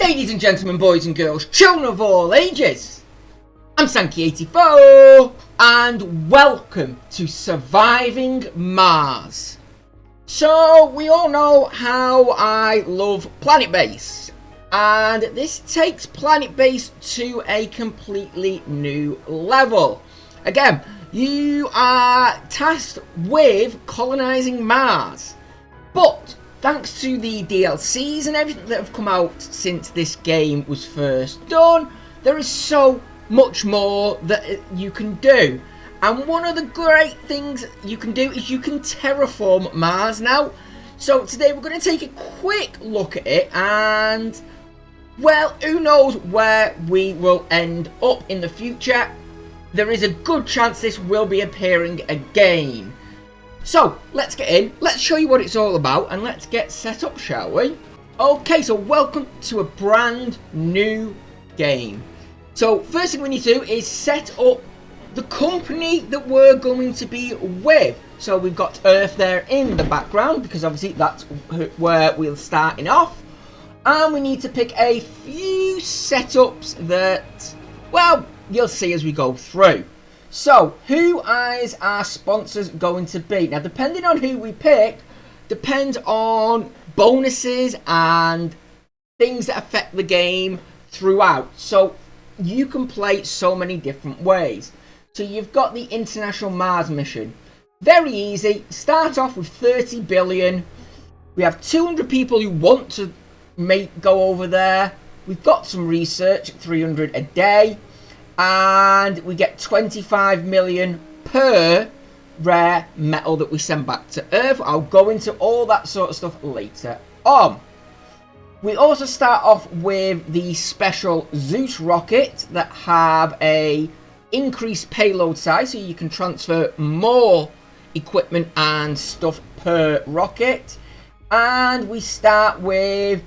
Ladies and gentlemen, boys and girls, children of all ages, I'm Sankey84 and welcome to Surviving Mars. So we all know how I love Planet Base, and this takes Planet Base to a completely new level. Again, you are tasked with colonizing Mars, but thanks to the DLCs and everything that have come out since this game was first done, there is so much more that you can do. And one of the great things you can do is you can terraform Mars now. So today we're going to take a quick look at it, and well, who knows where we will end up in the future. There is a good chance this will be appearing again. So, let's get in, let's show you what it's all about, and let's get set up, shall we? Okay, so welcome to a brand new game. So, first thing we need to do is set up the company that we're going to be with. So, we've got Earth there in the background, because obviously that's where we're starting off. And we need to pick a few setups that, well, you'll see as we go through. So, who is our sponsors going to be? Now, depending on who we pick, depends on bonuses and things that affect the game throughout. So, you can play so many different ways. So, you've got the International Mars mission. Very easy. Start off with 30 billion. We have 200 people who want to go over there. We've got some research, 300 a day. And we get 25 million per rare metal that we send back to Earth. I'll go into all that sort of stuff later on. We also start off with the special Zeus rocket that have a increased payload size, so you can transfer more equipment and stuff per rocket. And we start with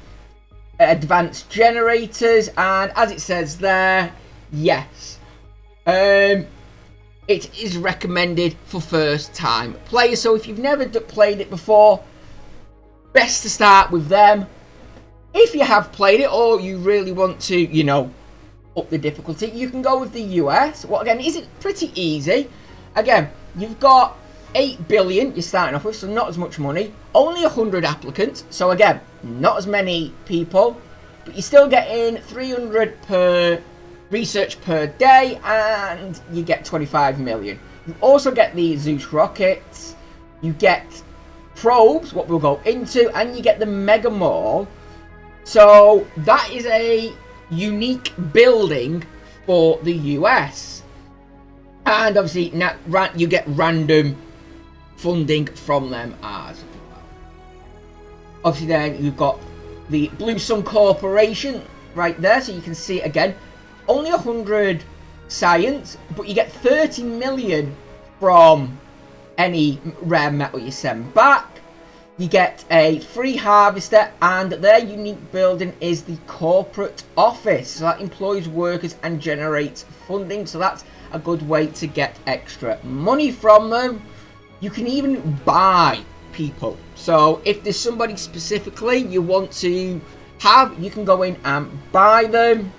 advanced generators, and as it says there, yes, it is recommended for first time players. So if you've never played it before, best to start with them. If you have played it or you really want to, you know, up the difficulty, you can go with the US. Well, again, is it pretty easy? Again, you've got 8 billion you're starting off with, so not as much money. Only 100 applicants, so again, not as many people, but you're still getting 300 per research per day, and you get 25 million. You also get the Zeus rockets, you get probes, what we'll go into, and you get the Mega Mall. So that is a unique building for the US, and obviously now you get random funding from them as well. Obviously then you've got the Blue Sun Corporation right there, so you can see it again. Only 100 science, but you get 30 million from any rare metal you send back. You get a free harvester, and their unique building is the corporate office. So that employs workers and generates funding. So that's a good way to get extra money from them. You can even buy people. So if there's somebody specifically you want to have, you can go in and buy them.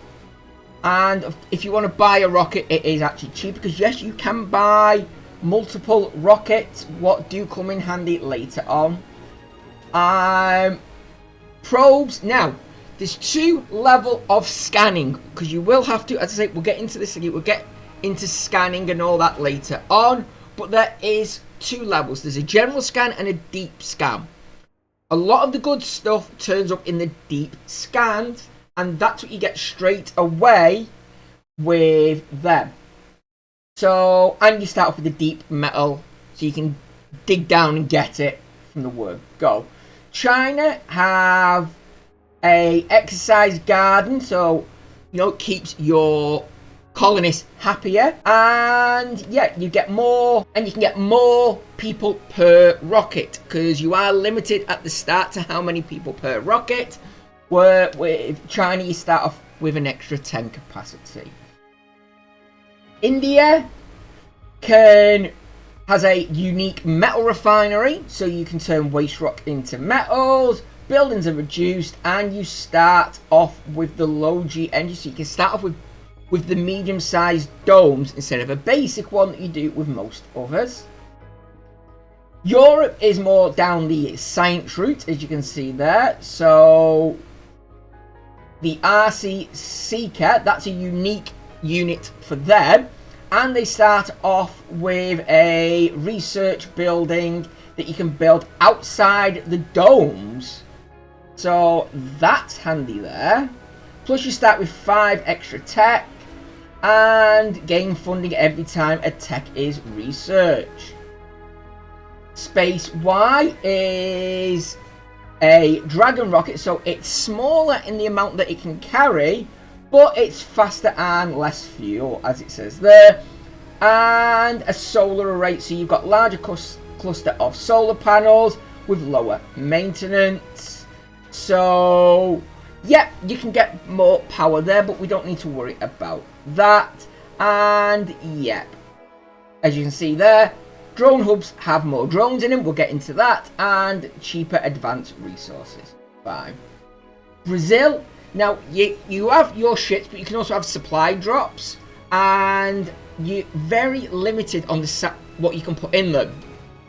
And if you want to buy a rocket, it is actually cheap, because yes, you can buy multiple rockets, what do come in handy later on. Probes. Now, there's 2 levels of scanning, because you will have to, as I say, we'll get into this again, we'll get into scanning and all that later on, but there is 2 levels. There's a general scan and a deep scan. A lot of the good stuff turns up in the deep scans, and that's what you get straight away with them. So, and you start off with the deep metal, so you can dig down and get it from the word go. China have a exercise garden, so you know, it keeps your colonists happier, and yeah, you get more, and you can get more people per rocket, because you are limited at the start to how many people per rocket. Where with China you start off with an extra 10 capacity. India has a unique metal refinery, so you can turn waste rock into metals. buildings are reduced, and you start off with the low G engine. So you can start off with the medium-sized domes instead of a basic one that you do with most others. Europe is more down the science route, as you can see there. So the RC Seeker, that's a unique unit for them, and they start off with a research building that you can build outside the domes. So that's handy there. Plus you start with 5 extra tech and gain funding every time a tech is researched. Space Y is a dragon rocket, so it's smaller in the amount that it can carry, but it's faster and less fuel, as it says there. And a solar array, so you've got larger cluster of solar panels with lower maintenance. So yeah, you can get more power there, but we don't need to worry about that. And yeah, as you can see there, drone hubs have more drones in them, we'll get into that, and cheaper advanced resources. Fine. Brazil, now you have your ships, but you can also have supply drops, and you're very limited on what you can put in them,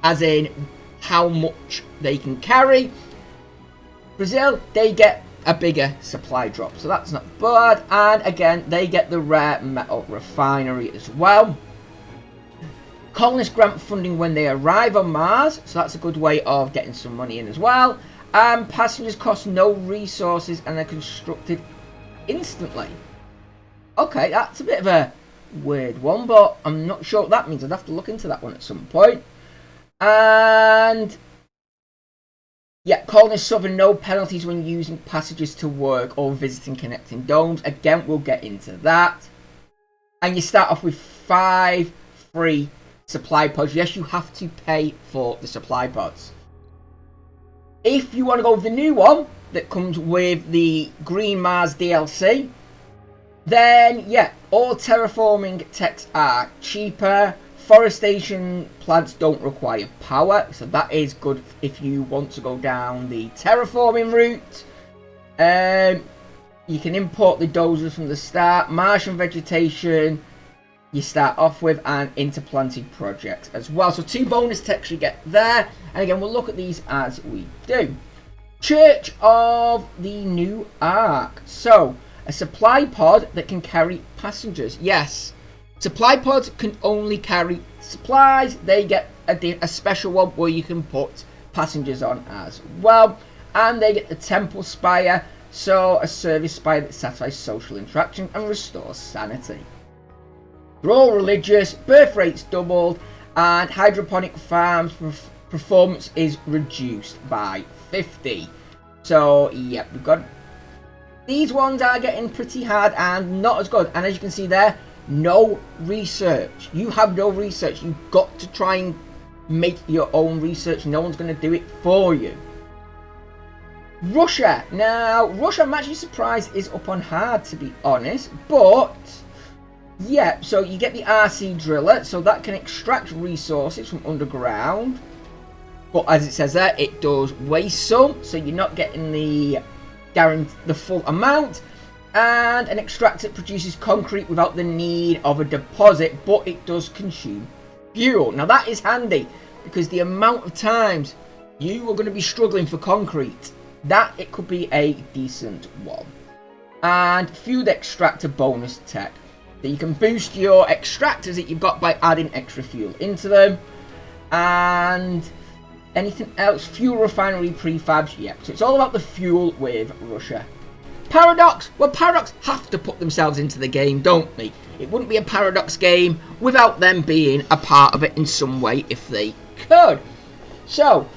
as in how much they can carry. Brazil, they get a bigger supply drop, so that's not bad, and again they get the rare metal refinery as well. Colonists grant funding when they arrive on Mars, so that's a good way of getting some money in as well. And passengers cost no resources and are constructed instantly. Okay, that's a bit of a weird one, but I'm not sure what that means. I'd have to look into that one at some point. And yeah, colonists suffer no penalties when using passengers to work or visiting connecting domes. Again, we'll get into that. And you start off with 5 free supply pods. Yes, you have to pay for the supply pods. If you want to go with the new one that comes with the Green Mars DLC, then yeah, all terraforming techs are cheaper. Forestation plants don't require power, so that is good if you want to go down the terraforming route. You can import the dozers from the start. Martian vegetation you start off with, and interplanted projects as well. So 2 bonus techs you get there, and again we'll look at these as we do. Church of the New Ark. So a supply pod that can carry passengers. Yes, supply pods can only carry supplies. They get a special one where you can put passengers on as well, and they get the Temple Spire, so a service spire that satisfies social interaction and restores sanity. They're all religious, birth rates doubled, and hydroponic farms performance is reduced by 50. So yep, we've got these ones are getting pretty hard and not as good. And as you can see there, no research. You have no research. You've got to try and make your own research. No one's going to do it for you. Russia. Now, Russia, I'm actually surprised is up on hard, to be honest, but yeah, so you get the RC driller, so that can extract resources from underground. But as it says there, it does waste some, so you're not getting the full amount. And an extractor produces concrete without the need of a deposit, but it does consume fuel. Now that is handy, because the amount of times you are going to be struggling for concrete, that it could be a decent one. And fuel extractor bonus tech. So you can boost your extractors that you've got by adding extra fuel into them. And anything else? Fuel refinery prefabs. Yep. So it's all about the fuel with Russia. Paradox. Well, Paradox have to put themselves into the game, don't they? It wouldn't be a Paradox game without them being a part of it in some way if they could. So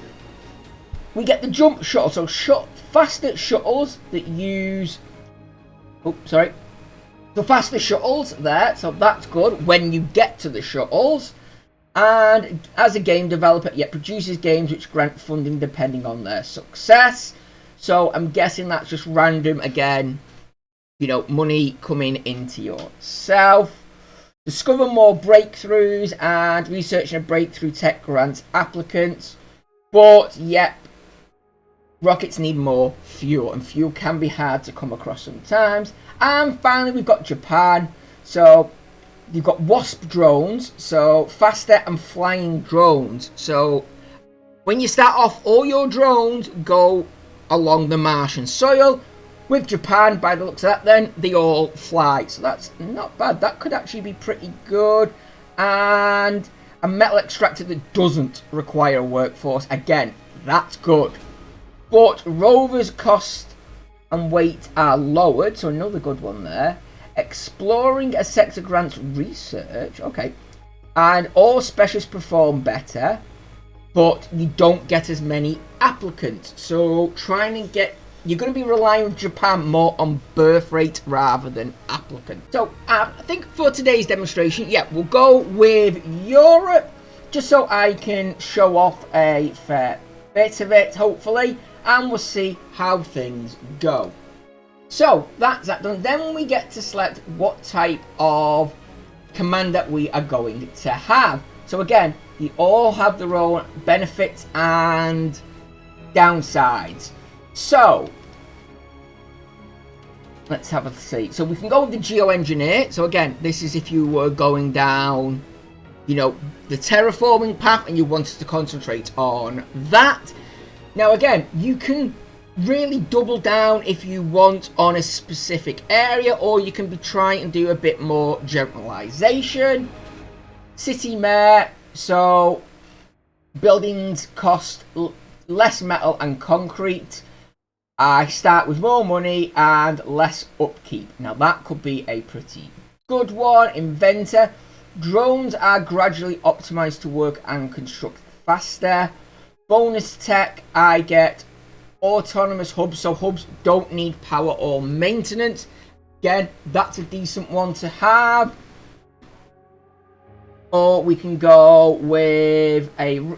we get the jump shuttle. So faster shuttles that use... Oh, sorry. So faster shuttles there, so that's good when you get to the shuttles. And as a game developer, it produces games which grant funding depending on their success. So I'm guessing that's just random again, you know, money coming into yourself. Discover more breakthroughs, and researching a breakthrough tech grants applicants. But yep, rockets need more fuel, and fuel can be hard to come across sometimes. And finally, we've got Japan. So you've got Wasp drones, so faster and flying drones. So when you start off, all your drones go along the Martian soil. With Japan, by the looks of that, then they all fly, so that's not bad. That could actually be pretty good. And a metal extractor that doesn't require a workforce, again, that's good. But rovers' cost and weight are lowered, so another good one there. Exploring a sector grants research, okay. And all specialists perform better, but you don't get as many applicants. So trying to get, you're going to be relying on Japan more on birth rate rather than applicants. So I think for today's demonstration, yeah, we'll go with Europe, just so I can show off a fair bit of it, hopefully, and we'll see how things go. So that's that done. Then we get to select what type of commander we are going to have. So again, you all have their own benefits and downsides. So let's have a see. So we can go with the geoengineer. So again, this is if you were going down, you know, the terraforming path and you wanted to concentrate on that. Now again, you can really double down if you want on a specific area, or you can be trying to do a bit more generalization. City mayor, so buildings cost less metal and concrete. I start with more money and less upkeep. Now that could be a pretty good one. Inventor, drones are gradually optimized to work and construct faster. Bonus tech, I get autonomous hubs, so hubs don't need power or maintenance. Again, that's a decent one to have. Or we can go with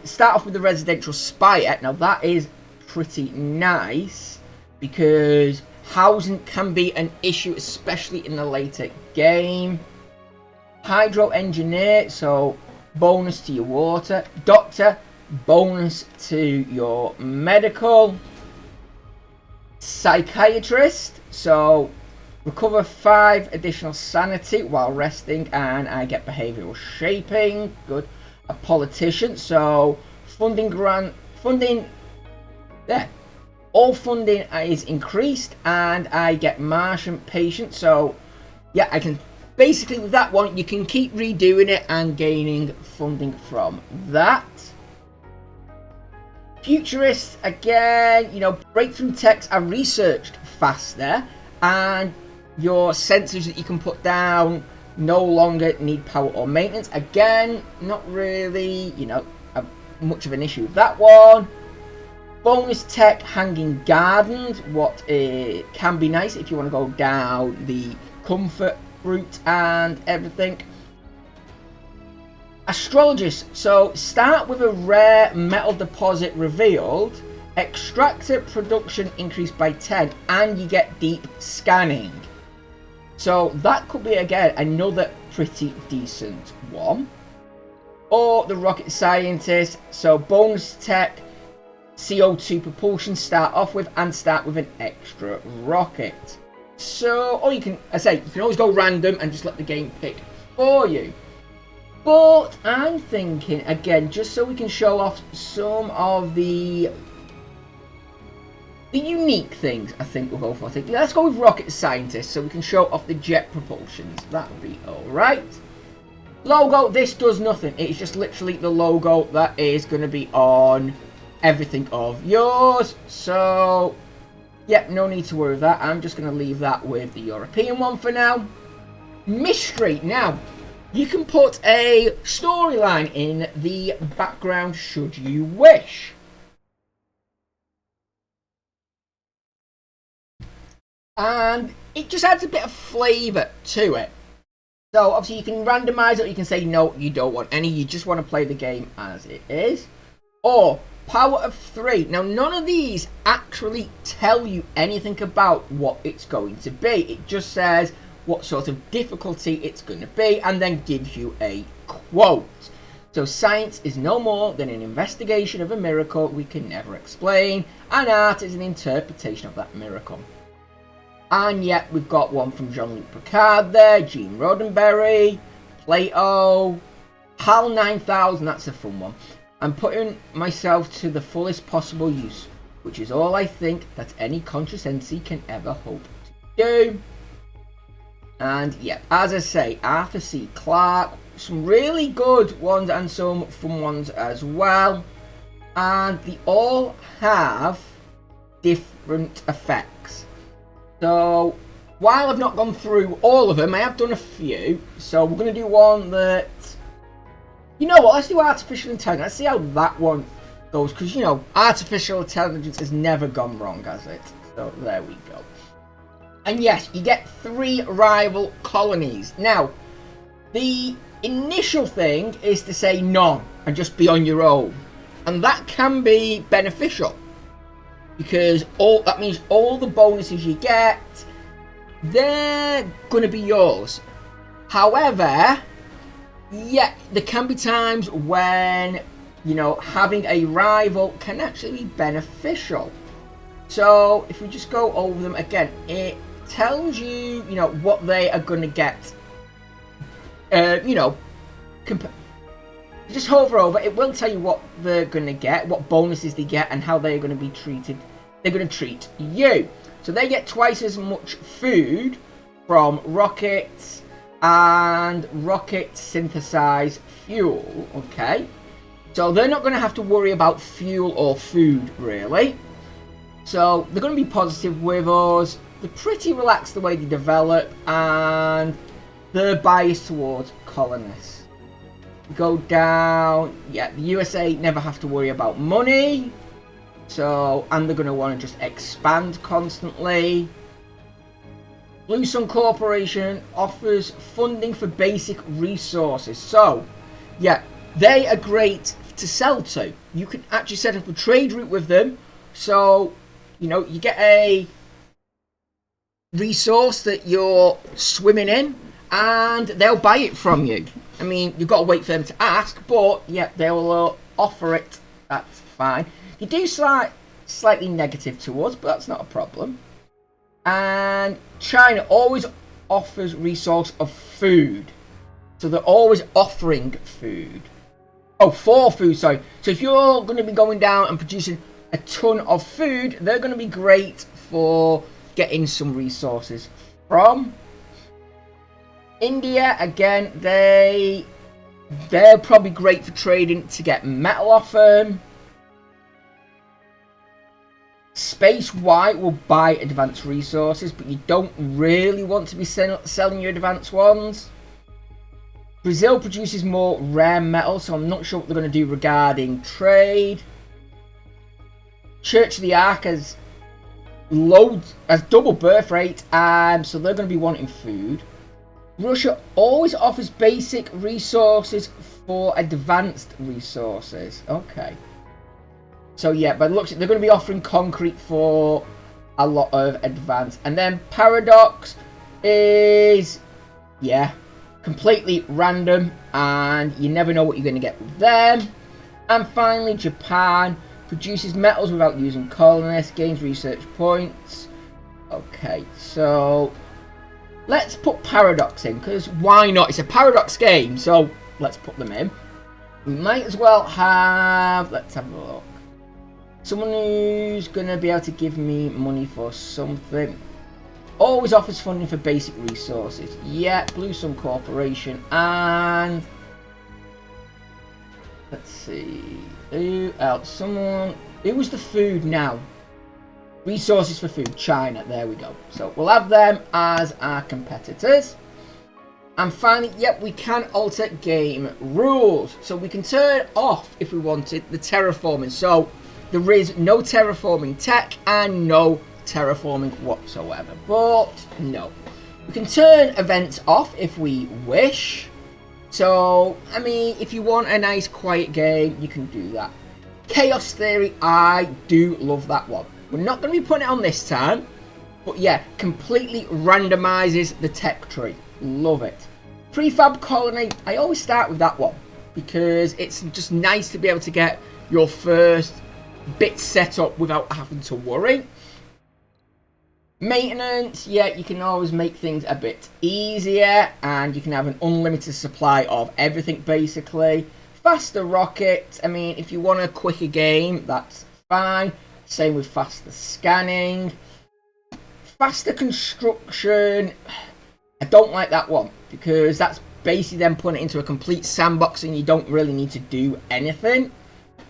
start off with the residential spire. Now that is pretty nice because housing can be an issue, especially in the later game. Hydro engineer, so bonus to your water. Doctor, bonus to your medical. Psychiatrist, so recover 5 additional sanity while resting, and I get behavioral shaping. Good. A politician, so funding, there. All funding is increased, and I get Martian patient. So yeah, I can basically with that one, you can keep redoing it and gaining funding from that. Futurists, again, you know, breakthrough techs are researched faster, and your sensors that you can put down no longer need power or maintenance. Again, not really, you know, much of an issue with that one. Bonus tech, hanging gardens, what can be nice if you want to go down the comfort route and everything. Astrologist, so start with a rare metal deposit revealed, extractor production increased by 10, and you get deep scanning. So that could be again another pretty decent one. Or the rocket scientist, so bonus tech, CO2 propulsion start off with, and start with an extra rocket. So, or you can, you can always go random and just let the game pick for you. But I'm thinking, again, just so we can show off some of the unique things, I think we'll go for. Let's go with rocket scientist so we can show off the jet propulsions. That would be alright. Logo, this does nothing. It's just literally the logo that is going to be on everything of yours. So, yep, no need to worry with that. I'm just going to leave that with the European one for now. Mystery. Now, you can put a storyline in the background should you wish. And it just adds a bit of flavour to it. So obviously you can randomise it, or you can say no, you don't want any, you just want to play the game as it is. Or power of 3. Now none of these actually tell you anything about what it's going to be. It just says what sort of difficulty it's going to be, and then gives you a quote. So science is no more than an investigation of a miracle we can never explain, and art is an interpretation of that miracle. And yet we've got one from Jean-Luc Picard there, Gene Roddenberry, Plato, HAL 9000, that's a fun one. I'm putting myself to the fullest possible use, which is all I think that any conscious entity can ever hope to do. And yeah, as I say, Arthur C. Clarke, some really good ones and some fun ones as well. And they all have different effects. So, while I've not gone through all of them, I have done a few. So, we're going to do one that... You know what, let's do artificial intelligence. Let's see how that one goes. Because, you know, artificial intelligence has never gone wrong, has it? So, there we go. And yes, you get 3 rival colonies. Now, the initial thing is to say none and just be on your own. And that can be beneficial. Because that means all the bonuses you get, they're going to be yours. However, yeah, there can be times when, you know, having a rival can actually be beneficial. So, if we just go over them again, it tells you, you know, what they are going to get. You know, just hover over, it will tell you what they're going to get, what bonuses they get, and how they're going to be treated. They're going to treat you. So they get twice as much food from rockets, and rockets synthesize fuel, okay? So they're not going to have to worry about fuel or food, really. So they're going to be positive with us. They're pretty relaxed the way they develop, and they're biased towards colonists. Go down, yeah, the USA never have to worry about money. So, and they're going to want to just expand constantly. Blue Sun Corporation offers funding for basic resources. So, yeah, they are great to sell to. You can actually set up a trade route with them. So, you know, you get a resource that you're swimming in, and they'll buy it from you. I mean, you've got to wait for them to ask, but yeah, they'll offer it. That's fine. You do slightly negative to us, but that's not a problem. And China always offers resource of food. So they're always offering food. Oh, for food, sorry. So if you're going to be going down and producing a ton of food, they're going to be great for getting some resources from. India, again, they're probably great for trading to get metal off them. Space White will buy advanced resources, but you don't really want to be selling your advanced ones. Brazil produces more rare metal, so I'm not sure what they're going to do regarding trade. Church of the Ark has double birth rate, so they're going to be wanting food. Russia always offers basic resources for advanced resources. Okay. So yeah, by the looks of it, they're going to be offering concrete for a lot of advanced. And then Paradox is, yeah, completely random, and you never know what you're going to get with them. And finally, Japan produces metals without using colonists, gains research points. Okay, so let's put Paradox in, because why not? It's a Paradox game, so let's put them in. We might as well have, let's have a look. Someone who's going to be able to give me money for something. Always offers funding for basic resources. Yeah, Blue Sun Corporation. And let's see. Who else? Someone. Who was the food now? Resources for food. China. There we go. So we'll have them as our competitors. And finally, yep, we can alter game rules. So we can turn off, if we wanted, the terraforming. So there is no terraforming tech and no terraforming whatsoever. But no. We can turn events off if we wish. So, I mean, if you want a nice quiet game, you can do that. Chaos Theory, I do love that one. We're not going to be putting it on this time. But yeah, completely randomizes the tech tree. Love it. Prefab Colony, I always start with that one. because it's just nice to be able to get your first bit set up without having to worry. Maintenance, yeah, you can always make things a bit easier, and you can have an unlimited supply of everything basically. Faster rocket, I mean, if you want a quicker game, that's fine. Same with faster scanning. Faster construction, I don't like that one, because that's basically then putting it into a complete sandbox and you don't really need to do anything.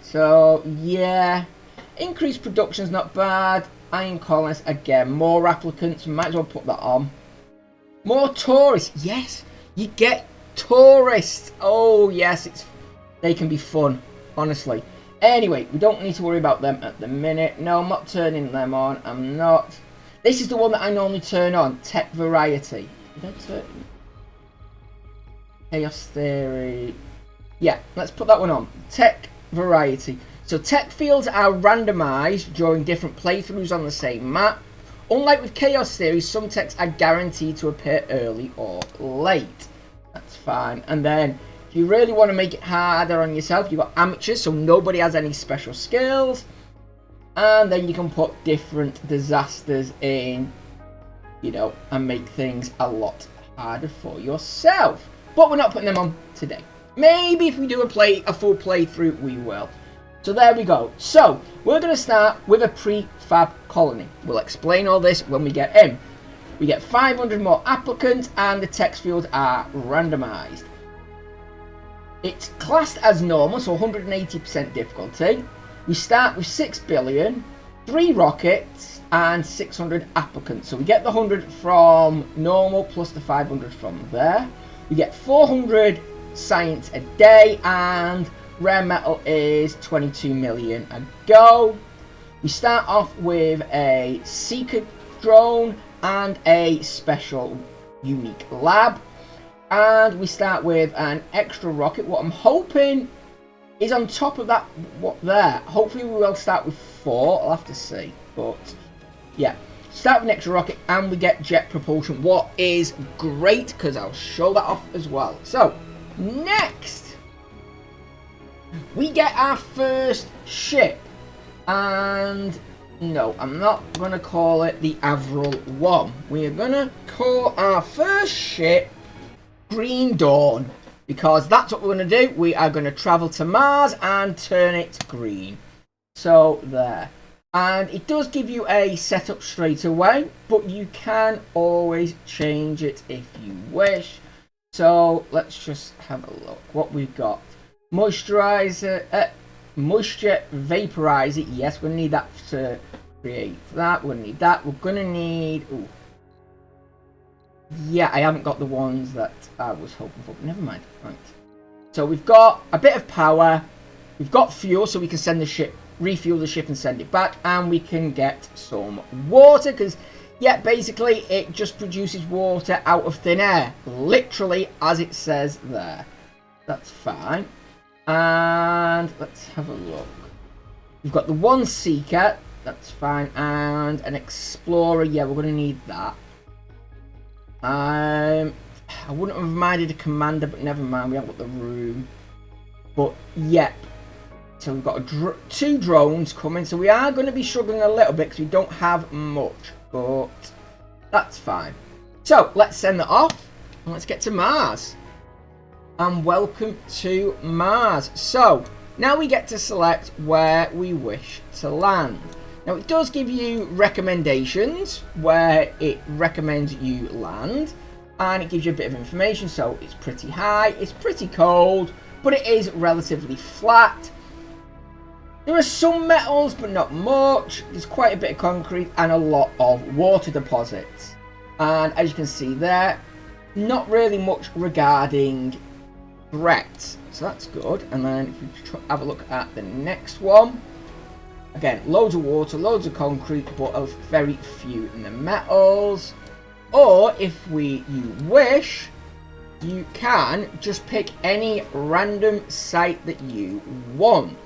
So yeah, increased production's not bad. Iron colonists, again, more applicants, might as well put that on. More tourists, yes, you get tourists. Oh yes, they can be fun, honestly. Anyway, we don't need to worry about them at the minute. No, I'm not turning them on. I'm not. This is the one that I normally turn on, tech variety. Did I turn? Chaos theory. Yeah, let's put that one on. Tech variety. So tech fields are randomized during different playthroughs on the same map. Unlike with chaos theory, some techs are guaranteed to appear early or late. That's fine. And then if you really want to make it harder on yourself, you've got amateurs, so nobody has any special skills. And then you can put different disasters in, you know, and make things a lot harder for yourself. But we're not putting them on today. Maybe if we do a full playthrough, we will. So there we go. So we're going to start with a prefab colony. We'll explain all this when we get in. We get 500 more applicants and the text fields are randomized. It's classed as normal, so 180% difficulty. We start with 6 billion, 3 rockets and 600 applicants. So we get the 100 from normal plus the 500 from there. We get 400 science a day and rare metal is 22 million a go. We start off with a seeker drone and a special unique lab. And we start with an extra rocket. What I'm hoping is on top of that, what there. Hopefully we will start with 4. I'll have to see. But yeah, start with an extra rocket and we get jet propulsion. What is great, because I'll show that off as well. So next, we get our first ship, and no, I'm not going to call it the Avril 1. We are going to call our first ship Green Dawn, because that's what we're going to do. We are going to travel to Mars and turn it green. So there. And it does give you a setup straight away, but you can always change it if you wish. So let's just have a look what we've got. Moisturizer, moisture vaporizer. Yes, we're going to need that to create that. We're going to need that. We're going to need. Ooh. Yeah, I haven't got the ones that I was hoping for, but never mind. Right. So we've got a bit of power. We've got fuel, so we can send the ship, refuel the ship, and send it back. And we can get some water, because yeah, basically it just produces water out of thin air, literally as it says there. That's fine. And let's have a look. We've got the one seeker, that's fine, and an explorer. Yeah, we're going to need that. I wouldn't have minded a commander, but never mind, we haven't got the room. But yep, so we've got 2 drones coming, so we are going to be struggling a little bit because we don't have much, but that's fine. So let's send that off and let's get to Mars. And welcome to Mars. So now we get to select where we wish to land. Now it does give you recommendations where it recommends you land, and it gives you a bit of information. So it's pretty high, it's pretty cold, but it is relatively flat. There are some metals, but not much. There's quite a bit of concrete and a lot of water deposits. And as you can see there, not really much regarding threats, so that's good. And then if we have a look at the next one, again, loads of water, loads of concrete, but of very few in the metals. Or if you wish, you can just pick any random site that you want.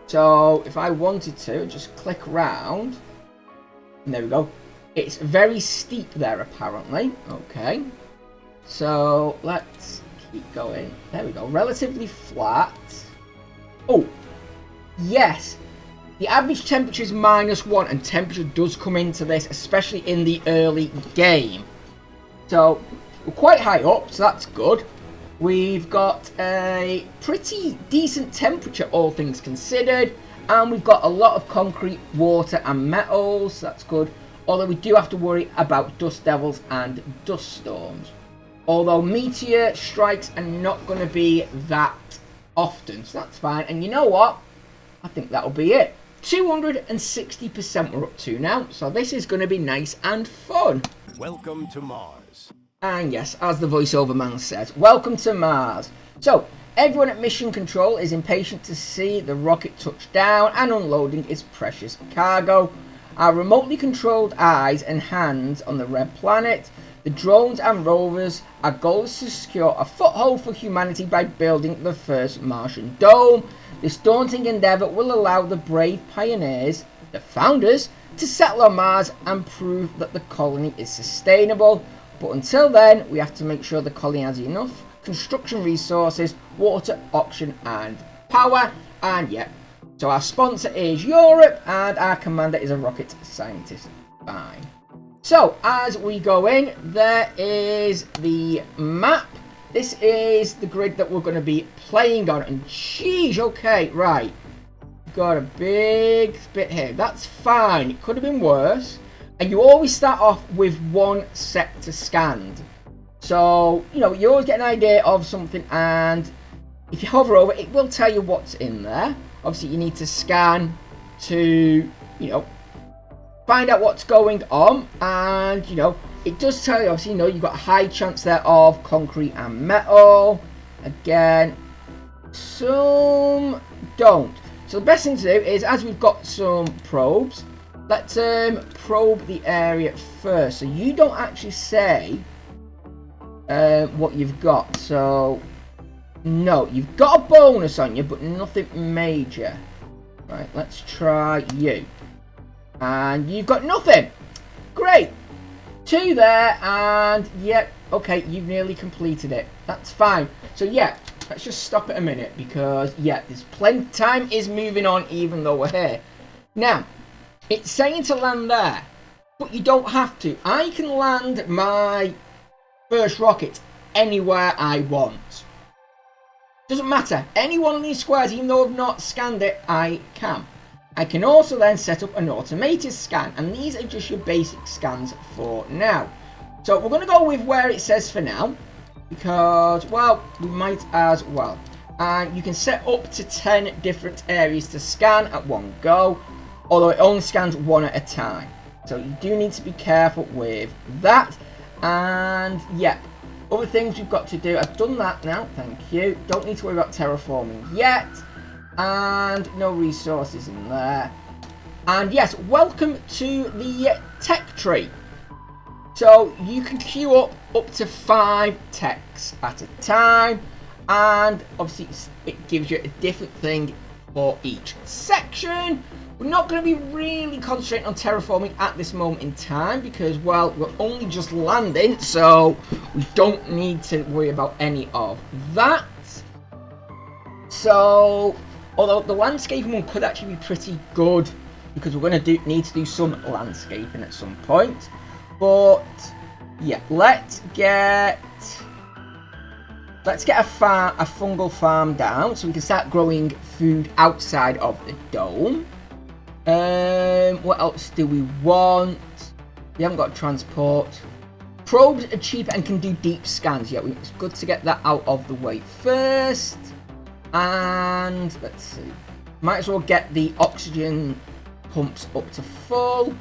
So if I wanted to just click around, and there we go. It's very steep there apparently. Okay, so let's keep going. There we go. Relatively flat. Oh, yes. The average temperature is -1, and temperature does come into this, especially in the early game. So we're quite high up, so that's good. We've got a pretty decent temperature, all things considered, and we've got a lot of concrete, water, and metals. So that's good. Although we do have to worry about dust devils and dust storms. Although meteor strikes are not going to be that often, so that's fine. And you know what? I think that'll be it. 260% we're up to now, so this is going to be nice and fun. Welcome to Mars. And yes, as the voiceover man says, welcome to Mars. So, everyone at Mission Control is impatient to see the rocket touch down and unloading its precious cargo. Our remotely controlled eyes and hands on the red planet, the drones and rovers, our goal is to secure a foothold for humanity by building the first Martian dome. This daunting endeavour will allow the brave pioneers, the founders, to settle on Mars and prove that the colony is sustainable. But until then, we have to make sure the colony has enough construction resources, water, oxygen and power. And yeah, so our sponsor is Europe and our commander is a rocket scientist. Fine. So as we go in, there is the map. This is the grid that we're going to be playing on. And sheesh, okay, right. Got a big bit here. That's fine. It could have been worse. And you always start off with one sector scanned. So, you know, you always get an idea of something. And if you hover over, it will tell you what's in there. Obviously, you need to scan to, you know, find out what's going on. And, you know, it does tell you, obviously, you know, you've got a high chance there of concrete and metal. Again, some don't. So the best thing to do is, as we've got some probes, let's probe the area first. So you don't actually say what you've got. So, no, you've got a bonus on you, but nothing major. Right, let's try you. And you've got nothing. Great. 2 there, and yep, okay, you've nearly completed it. That's fine. So yeah, let's just stop it a minute because yeah, there's plenty. Time is moving on even though we're here. Now, it's saying to land there, but you don't have to. I can land my first rocket anywhere I want. Doesn't matter. Any one of these squares, even though I've not scanned it, I can. I can also then set up an automated scan, and these are just your basic scans for now. So we're going to go with where it says for now, because, well, we might as well. And you can set up to 10 different areas to scan at one go, although it only scans one at a time. So you do need to be careful with that. And yeah, other things you've got to do. I've done that now, thank you. Don't need to worry about terraforming yet. And no resources in there. And yes, welcome to the tech tree. So you can queue up to 5 techs at a time, and obviously it gives you a different thing for each section. We're not going to be really concentrating on terraforming at this moment in time because, well, we're only just landing, so we don't need to worry about any of that. So, although the landscaping one could actually be pretty good because we're going to need to do some landscaping at some point. But yeah, let's get a fungal farm down so we can start growing food outside of the dome. What else do we want? We haven't got transport. Probes are cheaper and can do deep scans. Yeah, it's good to get that out of the way first. And let's see, might as well get the oxygen pumps up to full,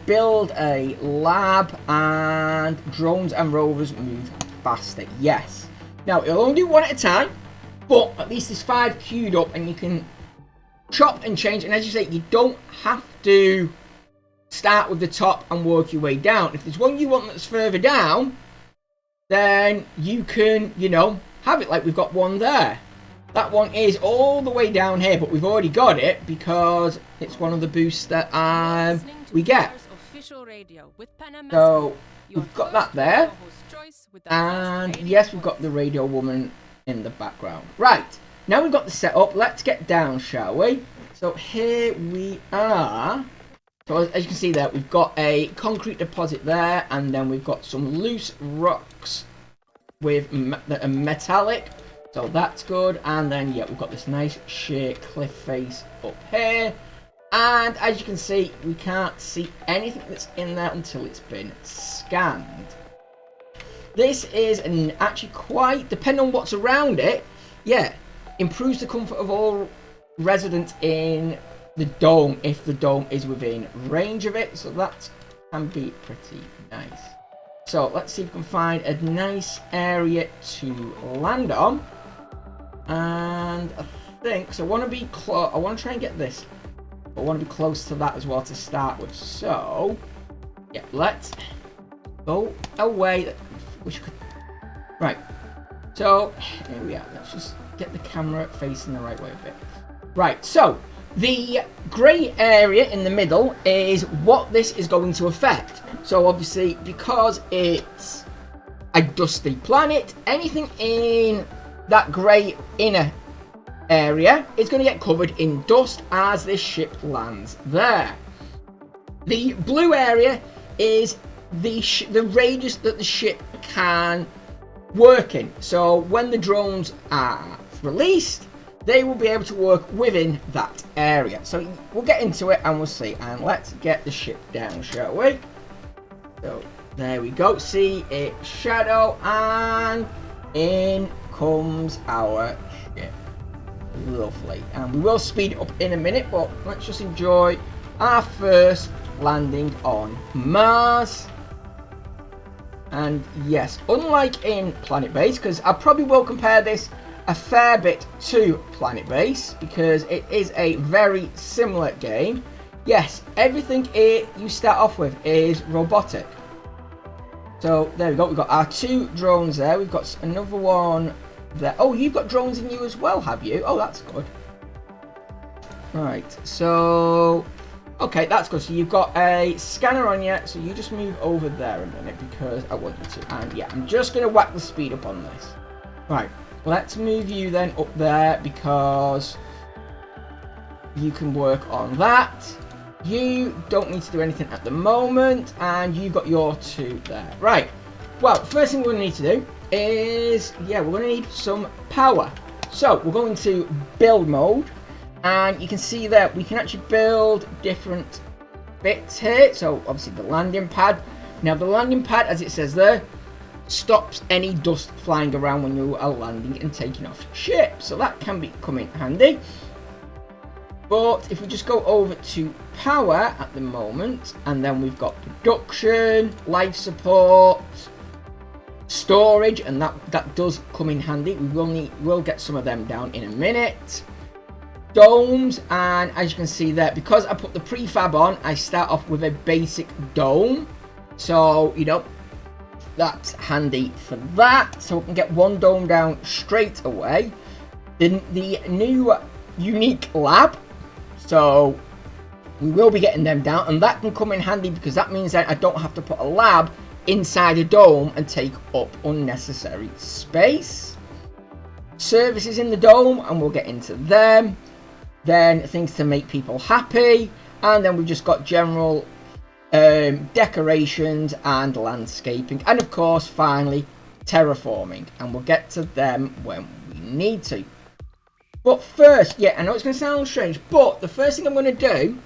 build a lab, and drones and rovers move faster. Yes, now it'll only do one at a time, but at least there's 5 queued up and you can chop and change. And as you say, you don't have to start with the top and work your way down. If there's one you want that's further down, then you can, you know, have it like we've got one there. That one is all the way down here, but we've already got it because it's one of the boosts that we get. So we've got that there. And yes, we've got the radio woman in the background. Right, now we've got the setup. Let's get down, shall we? So here we are. So as you can see there, we've got a concrete deposit there, and then we've got some loose rocks with that are metallic. So that's good. And then yeah, we've got this nice sheer cliff face up here. And as you can see, we can't see anything that's in there until it's been scanned. This is actually quite, depending on what's around it, yeah, improves the comfort of all residents in the dome if the dome is within range of it. So that can be pretty nice. So let's see if we can find a nice area to land on. And I think, so I want to be close, I want to try and get this. I want to be close to that as well to start with. So, yeah, let's go away. Wish I could. Right. So, here we are. Let's just get the camera facing the right way a bit. Right. So, the grey area in the middle is what this is going to affect. So, obviously, because it's a dusty planet, anything in that grey inner area is going to get covered in dust as this ship lands there. The blue area is the radius that the ship can work in. So when the drones are released, they will be able to work within that area. So we'll get into it and we'll see. And let's get the ship down, shall we? So there we go. See its shadow, and in comes our ship. Lovely. And we will speed it up in a minute, but let's just enjoy our first landing on Mars. And yes, unlike in Planet Base, because I probably will compare this a fair bit to Planet Base, because it is a very similar game. Yes, everything you start off with is robotic. So there we go, we've got our 2 drones there, we've got another one there. Oh, you've got drones in you as well, have you? Oh, that's good. Right, so okay, that's good. So you've got a scanner on you, so you just move over there a minute because I want you to. And yeah, I'm just going to whack the speed up on this. Right, let's move you then up there because you can work on that. You don't need to do anything at the moment, and you've got your 2 there. Right, well, first thing we're going to need to do is, yeah, we're going to need some power. So we're going to build mode, and you can see that we can actually build different bits here. So obviously the landing pad. Now the landing pad, as it says there, stops any dust flying around when you are landing and taking off ship. So that can come in handy. But if we just go over to power at the moment, and then we've got production, life support, storage, and that does come in handy. We'll get some of them down in a minute. Domes, and as you can see there, because I put the prefab on, I start off with a basic dome. So, you know, that's handy for that. So we can get 1 dome down straight away. Then the new unique lab. So we will be getting them down, and that can come in handy because that means that I don't have to put a lab inside a dome and take up unnecessary space. Services in the dome, and we'll get into them. Then things to make people happy, and then we've just got general decorations and landscaping, and of course finally terraforming, and we'll get to them when we need to. But first, yeah, I know it's going to sound strange, but the first thing I'm going to do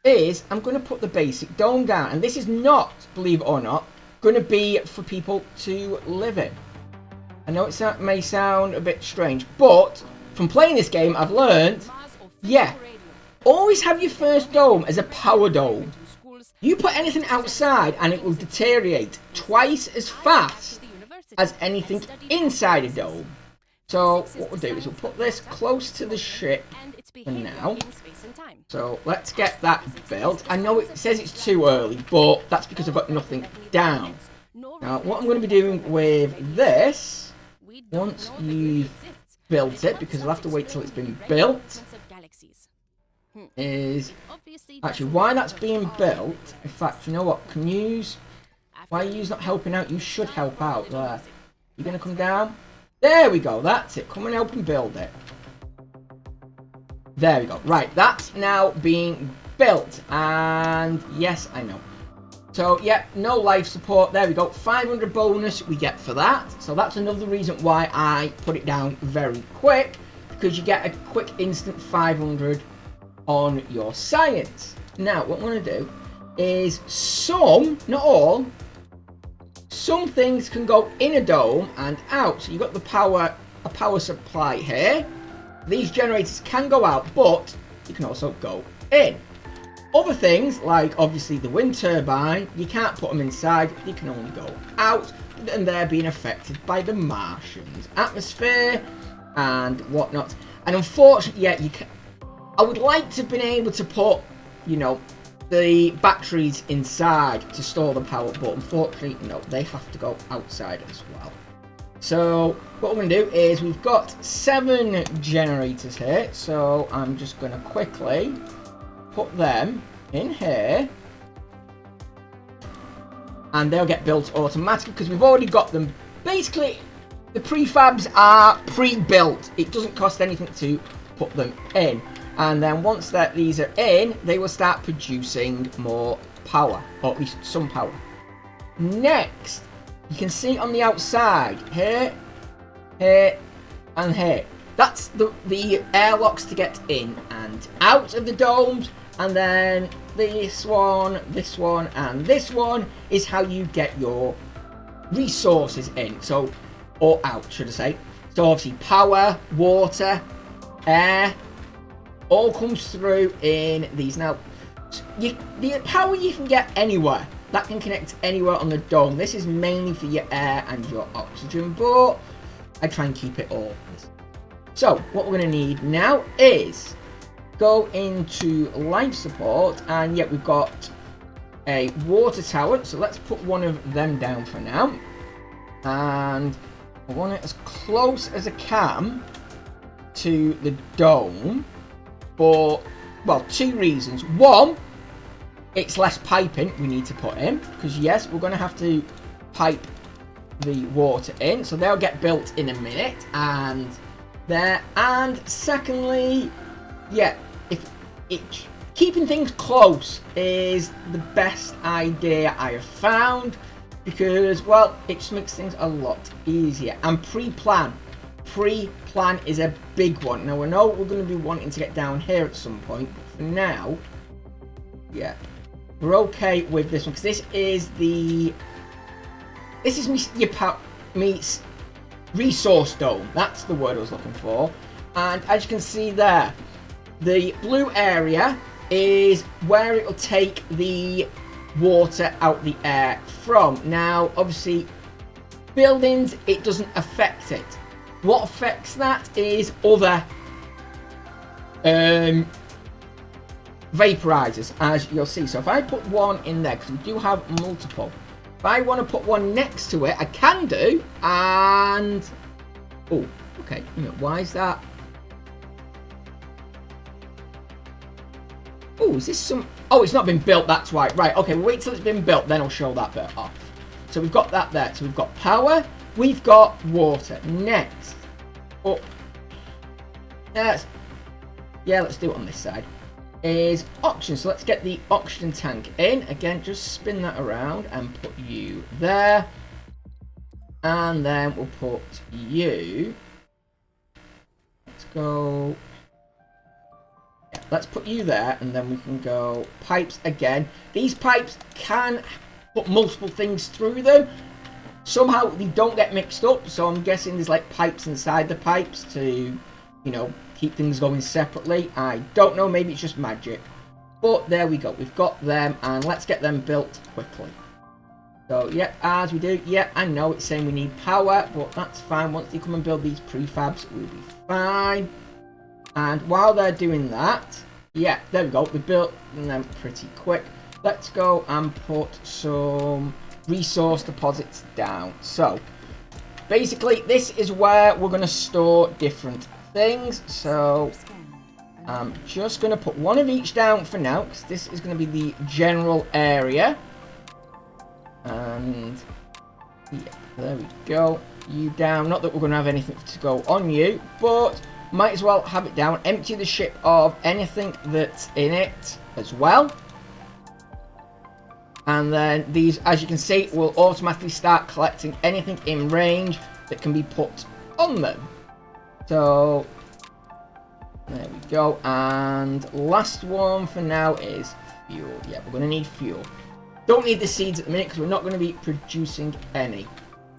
is I'm going to put the basic dome down. And this is not, believe it or not, going to be for people to live in. I know it may sound a bit strange, but from playing this game, I've learned, yeah, always have your first dome as a power dome. You put anything outside and it will deteriorate twice as fast as anything inside a dome. So what we'll do is we'll put this close to the ship for now. So let's get that built. I know it says it's too early, but that's because I've got nothing down. Now what I'm going to be doing with this, once you've built it, because I'll have to wait till it's been built, is actually why that's being built. In fact, you know what, can use Why are you not helping out? You should help out there. You're going to come down? There we go. That's it. Come and help and build it. There we go. Right. That's now being built. And yes, I know. So, yeah, no life support. There we go. 500 bonus we get for that. So that's another reason why I put it down very quick. Because you get a quick instant 500 on your science. Now, what I'm going to do is some, not all, some things can go in a dome and out. So you've got a power supply here. These generators can go out, but you can also go in. Other things, like obviously the wind turbine, you can't put them inside, you can only go out, and they're being affected by the Martians' atmosphere and whatnot. And unfortunately, yeah, I would like to have been able to put, you know, the batteries inside to store the power, but unfortunately, no, they have to go outside as well. So what we're going to do is we've got 7 generators here, so I'm just going to quickly put them in here, and they'll get built automatically because we've already got them. Basically, the prefabs are pre-built. It doesn't cost anything to put them in. And then once these are in, they will start producing more power, or at least some power. Next, you can see on the outside, here, here, and here. That's the airlocks to get in and out of the domes. And then this one, and this one is how you get your resources in. So, or out, should I say. So obviously power, water, air, all comes through in these. Now, the power you can get anywhere. That can connect anywhere on the dome. This is mainly for your air and your oxygen, but I try and keep it all. So, what we're going to need now is go into life support, and yet we've got a water tower. So let's put one of them down for now. And I want it as close as I can to the dome. For, well, 2 reasons. One, it's less piping we need to put in, because yes, we're going to have to pipe the water in, so they'll get built in a minute. And there, and secondly, yeah, keeping things close is the best idea I have found, because, well, it just makes things a lot easier. And pre-plan is a big one. Now, I know we're going to be wanting to get down here at some point, but for now, yeah, we're okay with this one, because this is me resource dome. That's the word I was looking for. And as you can see there, the blue area is where it will take the water out the air from. Now, obviously, buildings, it doesn't affect it. What affects that is other vaporizers, as you'll see. So if I put one in there, because we do have multiple, if I want to put one next to it, I can do. And oh, okay, why is that? Oh, is this some... Oh, it's not been built, that's why. Right, okay, we'll wait till it's been built, then I'll show that bit off. So we've got that there. So we've got power, we've got water. Next. Oh. Let's do it on this side. Is oxygen. So let's get the oxygen tank in. Again, just spin that around and put you there. And then we'll put you... Let's go... Yeah, let's put you there, and then we can go pipes again. These pipes can put multiple things through them. Somehow they don't get mixed up, so I'm guessing there's like pipes inside the pipes to, keep things going separately. I don't know, maybe it's just magic. But there we go, we've got them, and let's get them built quickly. So, yep, as we do, yep, I know it's saying we need power, but that's fine. Once they come and build these prefabs, we'll be fine. And while they're doing that, yeah, there we go, we built them pretty quick. Let's go and put some resource deposits down. So, basically, this is where we're going to store different things. So, I'm just going to put one of each down for now, because this is going to be the general area. And yeah, there we go. You down. Not that we're going to have anything to go on you, but might as well have it down. Empty the ship of anything that's in it as well. And then these, as you can see, will automatically start collecting anything in range that can be put on them. So there we go. And last one for now is fuel. Yeah, we're going to need fuel. Don't need the seeds at the minute because we're not going to be producing any.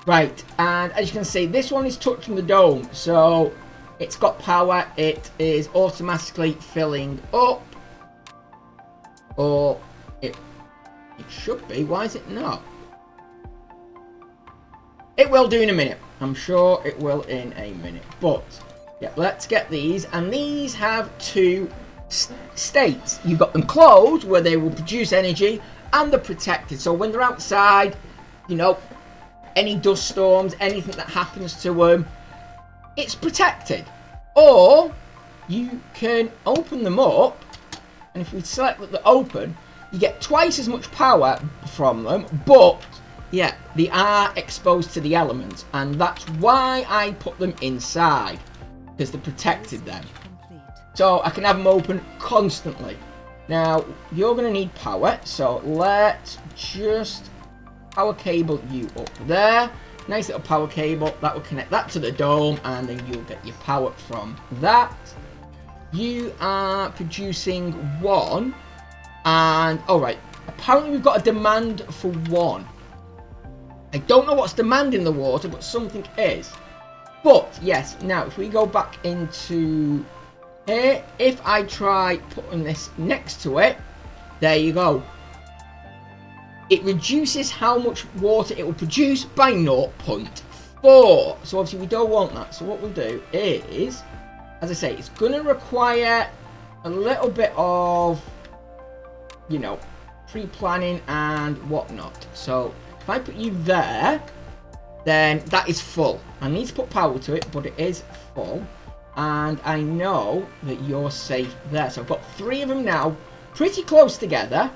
Right, and as you can see, this one is touching the dome, so it's got power. It is automatically filling up, or it should be. Why is it not? It will do in a minute. I'm sure it will in a minute. But yeah, let's get these, and these have two states. You've got them closed, where they will produce energy, and they're protected. So when they're outside, you know, any dust storms, anything that happens to them, it's protected. Or you can open them up, and if we select that they're open, you get twice as much power from them, but yeah, they are exposed to the elements, and that's why I put them inside, because they're protected then. So I can have them open constantly. Now, you're going to need power, so let's just power cable you up there. Nice little power cable. That will connect that to the dome, and then you'll get your power from that. You are producing one, and alright, apparently we've got a demand for one. I don't know what's demand in the water, but something is. But yes, now if we go back into here, if I try putting this next to it, there you go. It reduces how much water it will produce by 0.4. So obviously we don't want that. So what we'll do is, as I say, it's going to require a little bit of, you know, pre-planning and whatnot. So if I put you there, then that is full. I need to put power to it, but it is full. And I know that you're safe there. So I've got 3 of them now, pretty close together.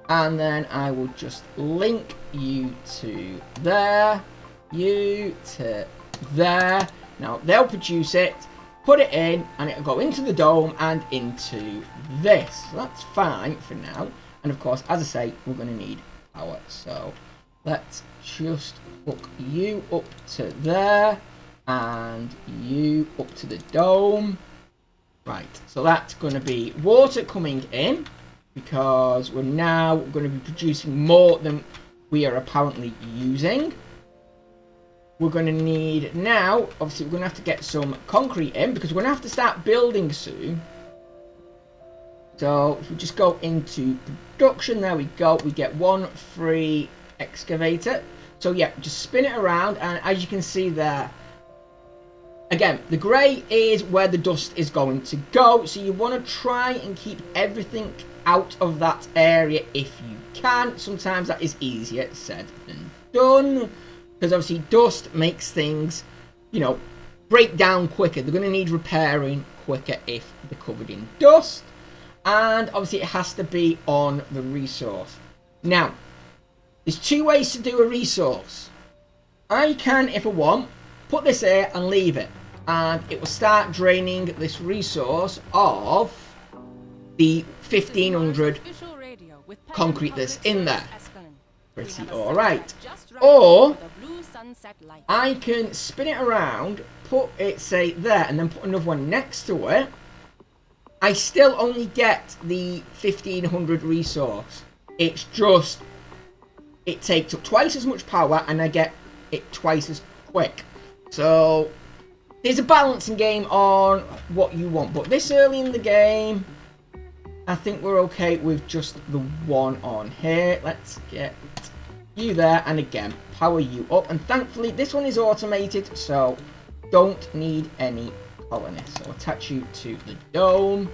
And then I will just link you to there, you to there. Now they'll produce it, put it in, and it'll go into the dome and into this. So that's fine for now. And of course, as I say, we're going to need power. So let's just hook you up to there, and you up to the dome. Right, so that's going to be water coming in, because we're now going to be producing more than we are apparently using. We're going to need now, obviously we're going to have to get some concrete in, because we're going to have to start building soon. So if we just go into production, there we go, we get 1 free excavator. So yeah, just spin it around, and as you can see there, again, the grey is where the dust is going to go, so you want to try and keep everything out of that area if you can. Sometimes that is easier said than done, because obviously dust makes things, you know, break down quicker. They're going to need repairing quicker if they're covered in dust, and obviously it has to be on the resource. Now, there's 2 ways to do a resource. I can, if I want, put this here and leave it, and it will start draining this resource of the 1500 concrete that's in there. Pretty alright. Or I can spin it around, put it say there, and then put another one next to it. I still only get the 1500 resource. It's just, it takes up twice as much power, and I get it twice as quick. So there's a balancing game on what you want, but this early in the game, I think we're okay with just the one on here. Let's get you there, and again, power you up. And thankfully, this one is automated, so don't need any colonists. So attach you to the dome.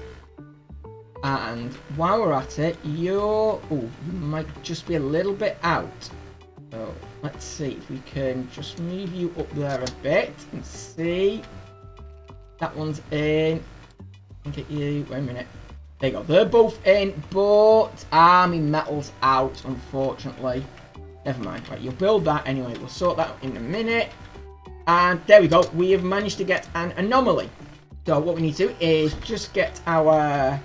And while we're at it, you might just be a little bit out. So let's see if we can just move you up there a bit and see. That one's in. Get you. Wait a minute. There you go. They're both in, but army metal's out, unfortunately. Never mind. Right, you'll build that anyway. We'll sort that out in a minute. And there we go. We have managed to get an anomaly. So what we need to do is just get our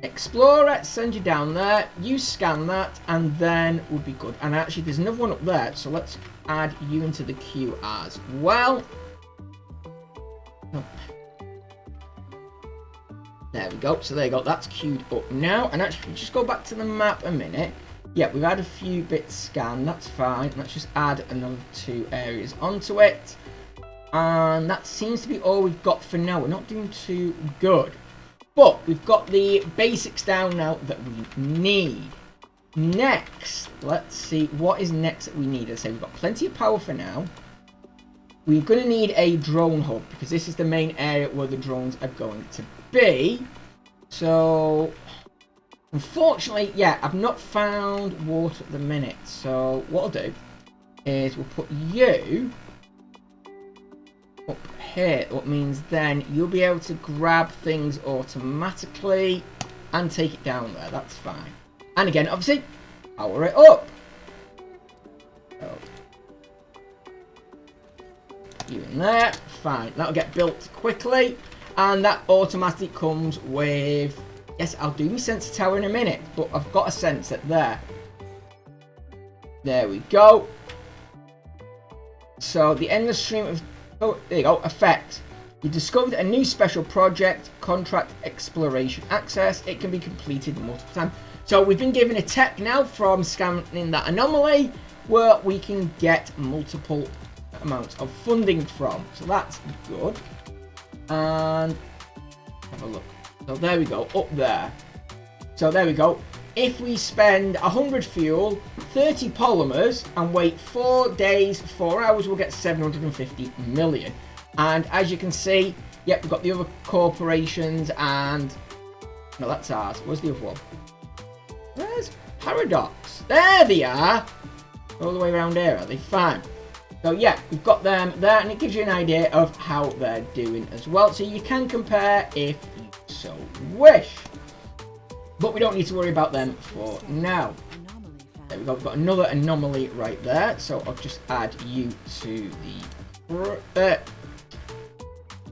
explorer, send you down there, you scan that, and then we'll be good. And actually there's another one up there, so let's add you into the queue as well. Oh. There we go. So there you go. That's queued up now. And actually, just go back to the map a minute. Yeah, we've had a few bits scanned. That's fine. Let's just add another 2 areas onto it. And that seems to be all we've got for now. We're not doing too good. But we've got the basics down now that we need. Next, let's see what is next that we need. As I say, we've got plenty of power for now. We're going to need a drone hub because this is the main area where the drones are going to be. So, unfortunately, yeah, I've not found water at the minute. So, what I'll do is we'll put you up here. What means then you'll be able to grab things automatically and take it down there. That's fine. And again, obviously, power it up. So, you in there. Fine. That'll get built quickly. And that automatically comes with... Yes, I'll do my sensor tower in a minute. But I've got a sensor there. There we go. So, the endless stream of... Oh, there you go. Effect. You discovered a new special project, contract exploration access. It can be completed multiple times. So we've been given a tech now from scanning that anomaly where we can get multiple amounts of funding from. So that's good. And have a look. So there we go. Up there. So there we go. If we spend 100 fuel, 30 polymers, and wait 4 days, 4 hours, we'll get 750 million. And as you can see, yep, we've got the other corporations and... No, that's ours. Where's the other one? Where's Paradox? There they are! All the way around here, are they? Fine. So yeah, we've got them there, and it gives you an idea of how they're doing as well. So you can compare if you so wish. But we don't need to worry about them for now. There we go, we've got another anomaly right there. So I'll just add you to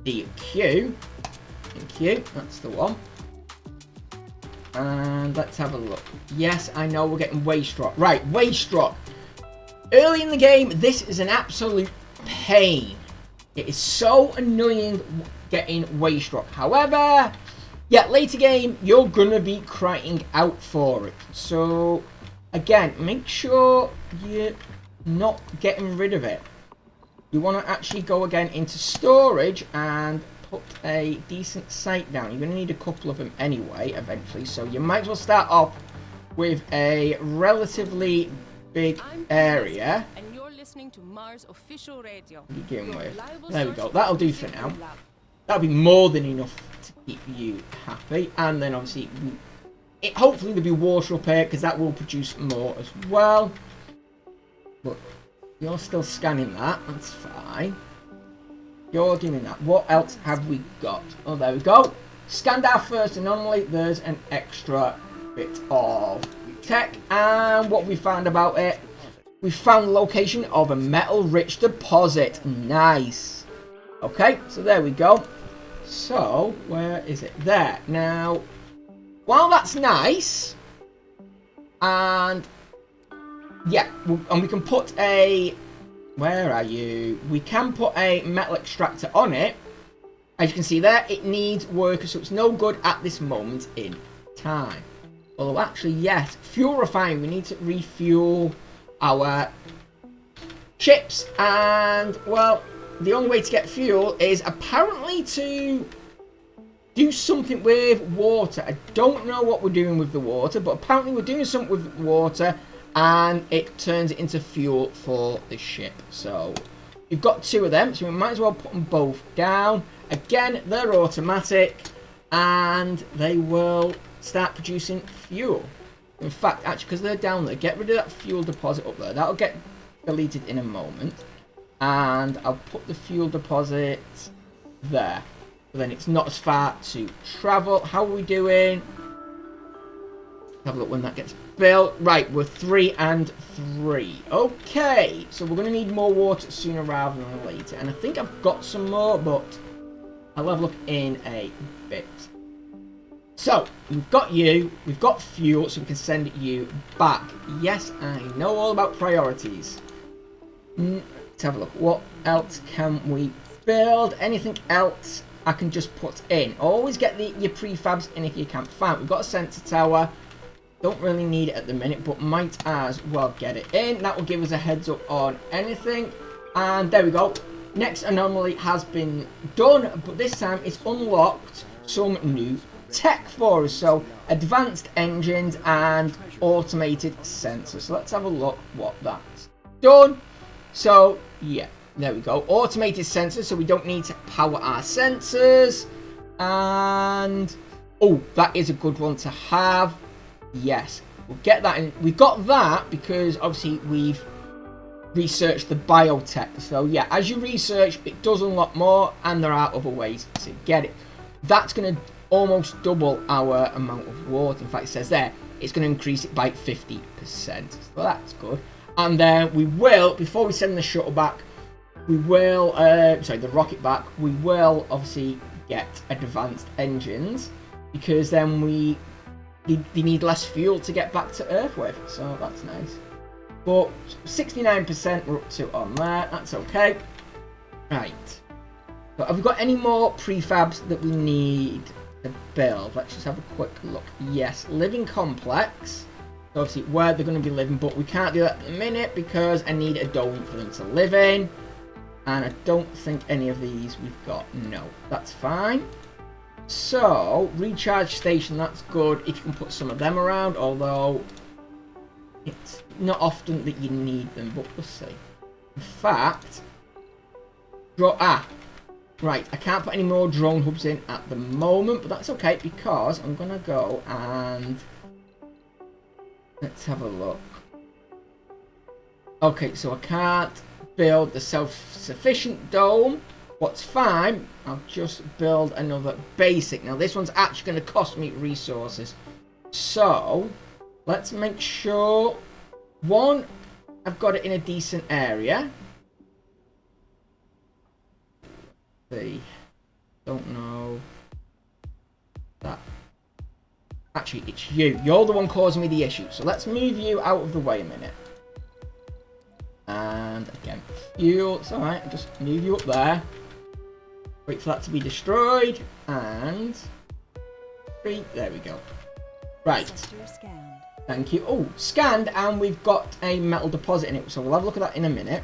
the queue. Thank you, that's the one. And let's have a look. Yes, I know we're getting waste rock. Right, waste rock. Early in the game, this is an absolute pain. It is so annoying getting waste rock. However... yeah, later game, you're going to be crying out for it. So, again, make sure you're not getting rid of it. You want to actually go again into storage and put a decent site down. You're going to need a couple of them anyway, eventually. So, you might as well start off with a relatively big area. And you're listening to Mars official radio. To begin with. There we go. That'll do for now. That'll be more than enough to keep you happy. And then obviously, hopefully there'll be water up here because that will produce more as well. But you're still scanning that. That's fine. You're doing that. What else have we got? Oh, there we go. Scanned our first anomaly. There's an extra bit of tech. And what we found about it, we found the location of a metal-rich deposit. Nice. Okay, so there we go. So, where is it? There. Now, while that's nice, and yeah, and we can put a... where are you? We can put a metal extractor on it. As you can see there, it needs workers, so it's no good at this moment in time. Although, actually, yes, fuel refining. We need to refuel our ships, and, well... the only way to get fuel is apparently to do something with water. I don't know what we're doing with the water, but apparently we're doing something with water and it turns it into fuel for the ship. So we've got 2 of them, so we might as well put them both down. Again, they're automatic and they will start producing fuel. In fact, actually, because they're down there, get rid of that fuel deposit up there. That'll get deleted in a moment. And I'll put the fuel deposit there. But then it's not as far to travel. How are we doing? Have a look when that gets built. Right, we're 3 and 3. Okay, so we're going to need more water sooner rather than later. And I think I've got some more, but I'll have a look in a bit. So, we've got you, we've got fuel, so we can send you back. Yes, I know all about priorities. Let's have a look. What else can we build? Anything else I can just put in? Always get your prefabs in if you can. Fine, we've got a sensor tower. Don't really need it at the minute, but might as well get it in. That will give us a heads up on anything. And there we go. Next anomaly has been done, but this time it's unlocked some new tech for us. So advanced engines and automated sensors. So let's have a look what that's done. So yeah, there we go. Automated sensors, so we don't need to power our sensors. And oh, that is a good one to have. Yes, we'll get that in. We got that because obviously we've researched the biotech. So yeah, as you research, it does unlock more, and there are other ways to get it. That's going to almost double our amount of water. In fact, it says there it's going to increase it by 50%. So that's good. And then we will, before we send the shuttle back, we will, the rocket back, we will obviously get advanced engines, because then they need less fuel to get back to Earth with, so that's nice. But 69% we're up to on there, that's okay. Right. So have we got any more prefabs that we need to build? Let's just have a quick look. Yes, living complex. So obviously where they're going to be living, but we can't do that at the minute because I need a dome for them to live in. And I don't think any of these we've got. No, that's fine. So, recharge station, that's good if you can put some of them around, although it's not often that you need them, but we'll see. In fact, right, I can't put any more drone hubs in at the moment, but that's okay because I'm going to go and let's have a look. Okay, so I can't build the self-sufficient dome. What's fine, I'll just build another basic. Now this one's actually going to cost me resources. So, let's make sure, one, I've got it in a decent area. Let's see, don't know. That. Actually, it's you. You're the one causing me the issue. So let's move you out of the way a minute. And again, fuel, it's alright, I'll just move you up there. Wait for that to be destroyed, and there we go. Right. Thank you. Oh, scanned, and we've got a metal deposit in it, so we'll have a look at that in a minute.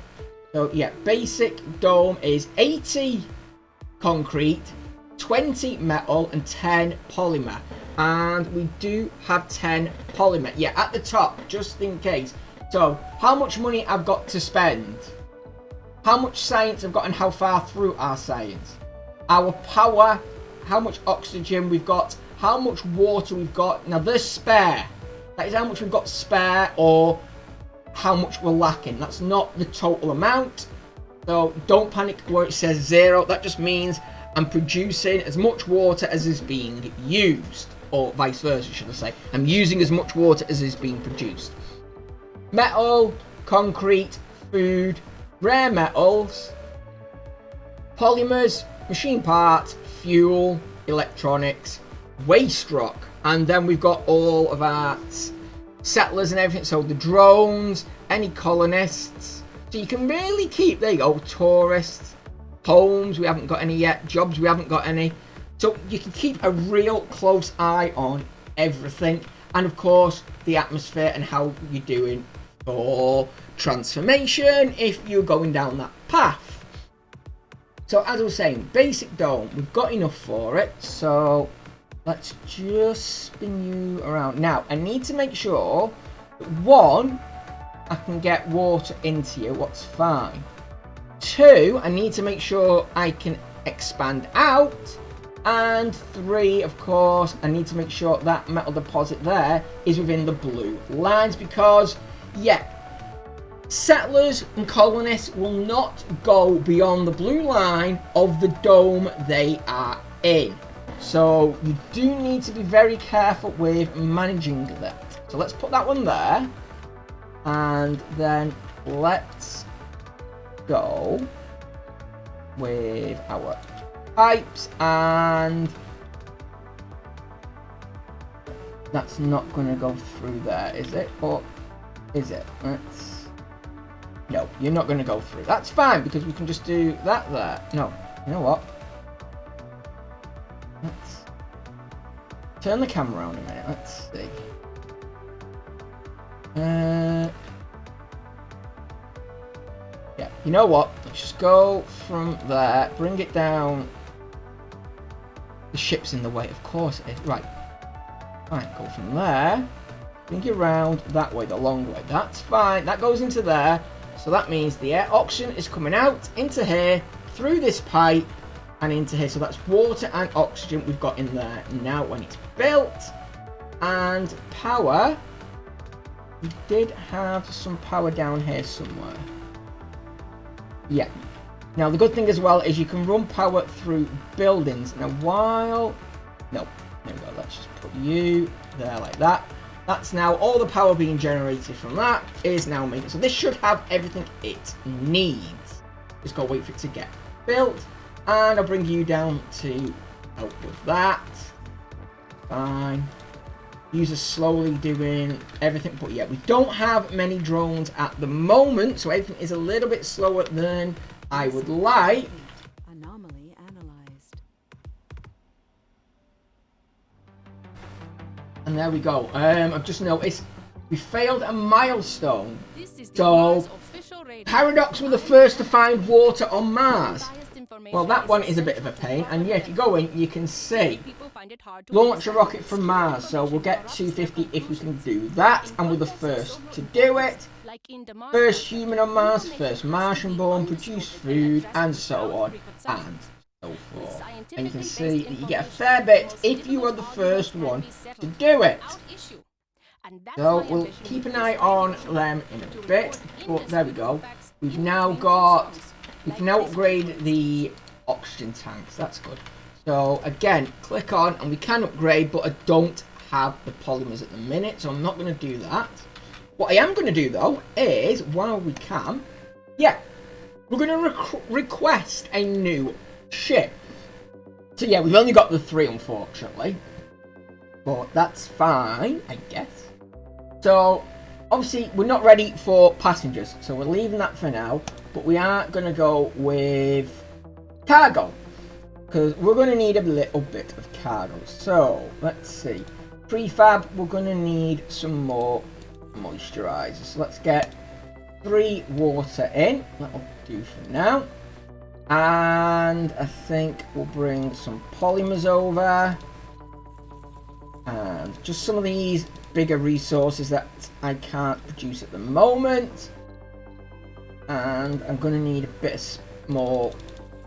So yeah, basic dome is 80 concrete, 20 metal, and 10 polymer. And we do have 10 polymer. Yeah, at the top, just in case. So, how much money I've got to spend? How much science I've got and how far through our science? Our power, how much oxygen we've got, how much water we've got. Now there's spare. That is how much we've got spare or how much we're lacking. That's not the total amount. So don't panic where it says 0. That just means I'm producing as much water as is being used. Or vice versa, should I say. I'm using as much water as is being produced. Metal, concrete, food, rare metals, polymers, machine parts, fuel, electronics, waste rock, and then we've got all of our settlers and everything, so the drones, any colonists, so you can really keep, there you go, tourists, homes, we haven't got any yet, jobs, we haven't got any, so you can keep a real close eye on everything, and of course the atmosphere and how you're doing for transformation if you're going down that path. So as I was saying, basic dome, we've got enough for it, so let's just spin you around. Now, I need to make sure that 1, I can get water into you, what's fine. 2, I need to make sure I can expand out. And 3, of course, I need to make sure that metal deposit there is within the blue lines because, yeah, settlers and colonists will not go beyond the blue line of the dome they are in. So you do need to be very careful with managing that. So let's put that one there. And then let's go with our pipes, and that's not going to go through there, is it? Or is it? No, you're not going to go through. That's fine, because we can just do that there. No, you know what? Let's turn the camera around a minute. Let's see. Yeah, you know what? Let's just go from there, bring it down. The ship's in the way, of course it is. Right. Right, go from there. Bring it around that way, the long way. That's fine. That goes into there. So that means the air oxygen is coming out into here, through this pipe, and into here. So that's water and oxygen we've got in there. Now when it's built, and power, we did have some power down here somewhere. Yeah. Now the good thing as well is you can run power through buildings. Now while... No. There we go. Let's just put you there like that. That's now all the power being generated from that is now making. So this should have everything it needs. Just gotta wait for it to get built. And I'll bring you down to help with that. Fine. User slowly doing everything, but yeah, we don't have many drones at the moment, so everything is a little bit slower than I would like. Anomaly analyzed. And there we go. I've just noticed we failed a milestone. This is the So, Mars official radio. Paradox were the first to find water on Mars. Well, that one is a bit of a pain, and yeah, if you go in, you can see launch a rocket from Mars. So we'll get 250 if we can do that, and we're the first to do it. First human on Mars, first Martian born, produce food, and so on, and so forth. And you can see that you get a fair bit if you are the first one to do it. So we'll keep an eye on them in a bit, but there we go. We can now upgrade the oxygen tanks. That's good. So again, click on, and we can upgrade, but I don't have the polymers at the minute, so I'm not going to do that. What I am going to do though is, while we can, yeah, we're going to request a new ship. So yeah, we've only got the 3, unfortunately, but that's fine, I guess. So obviously we're not ready for passengers, so we're leaving that for now. But we are going to go with cargo, because we're going to need a little bit of cargo. So let's see. Prefab, we're going to need some more moisturizers. So let's get 3 water in. That'll do for now. And I think we'll bring some polymers over. And just some of these bigger resources that I can't produce at the moment. And I'm going to need a bit more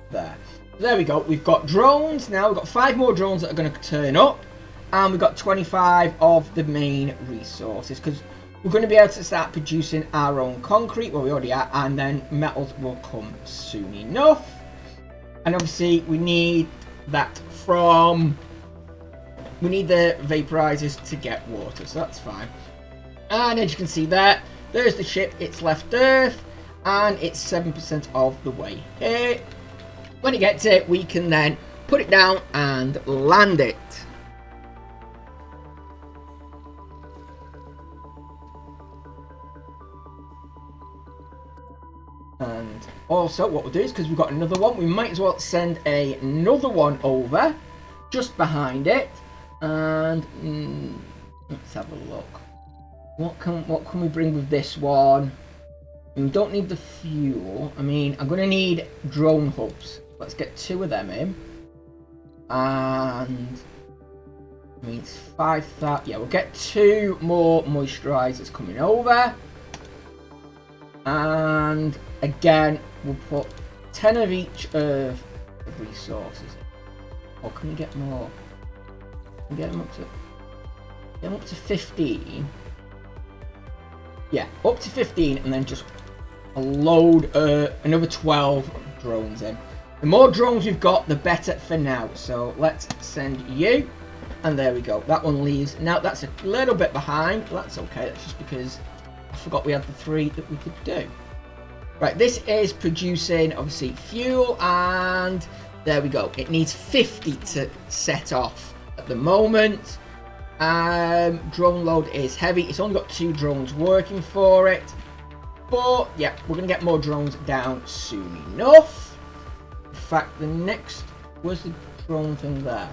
there. There we go. We've got drones now. We've got 5 more drones that are going to turn up. And we've got 25 of the main resources. Because we're going to be able to start producing our own concrete. Well, we already are. And then metals will come soon enough. And obviously we need that from... We need the vaporizers to get water. So that's fine. And as you can see there, there's the ship. It's left Earth. And it's 7% of the way here. When it gets it, we can then put it down and land it. And also what we'll do is, because we've got another one, we might as well send another one over just behind it. And let's have a look. What can we bring with this one? We don't need the fuel. I mean, I'm going to need drone hubs. Let's get 2 of them in. And... I mean, it's 5,000. Yeah, we'll get 2 more moisturizers coming over. And again, we'll put 10 of each of the resources. Or can we get more? Can we get them up to 15? Yeah, up to 15, and then just a load, another 12 drones in. The more drones we've got, the better for now. So let's send you. And there we go. That one leaves. Now that's a little bit behind. But that's okay. That's just because I forgot we had the 3 that we could do. Right, this is producing obviously fuel, and there we go. It needs 50 to set off at the moment. Drone load is heavy. It's only got 2 drones working for it. But yeah, we're going to get more drones down soon enough. In fact, the next... Where's the drone thing there?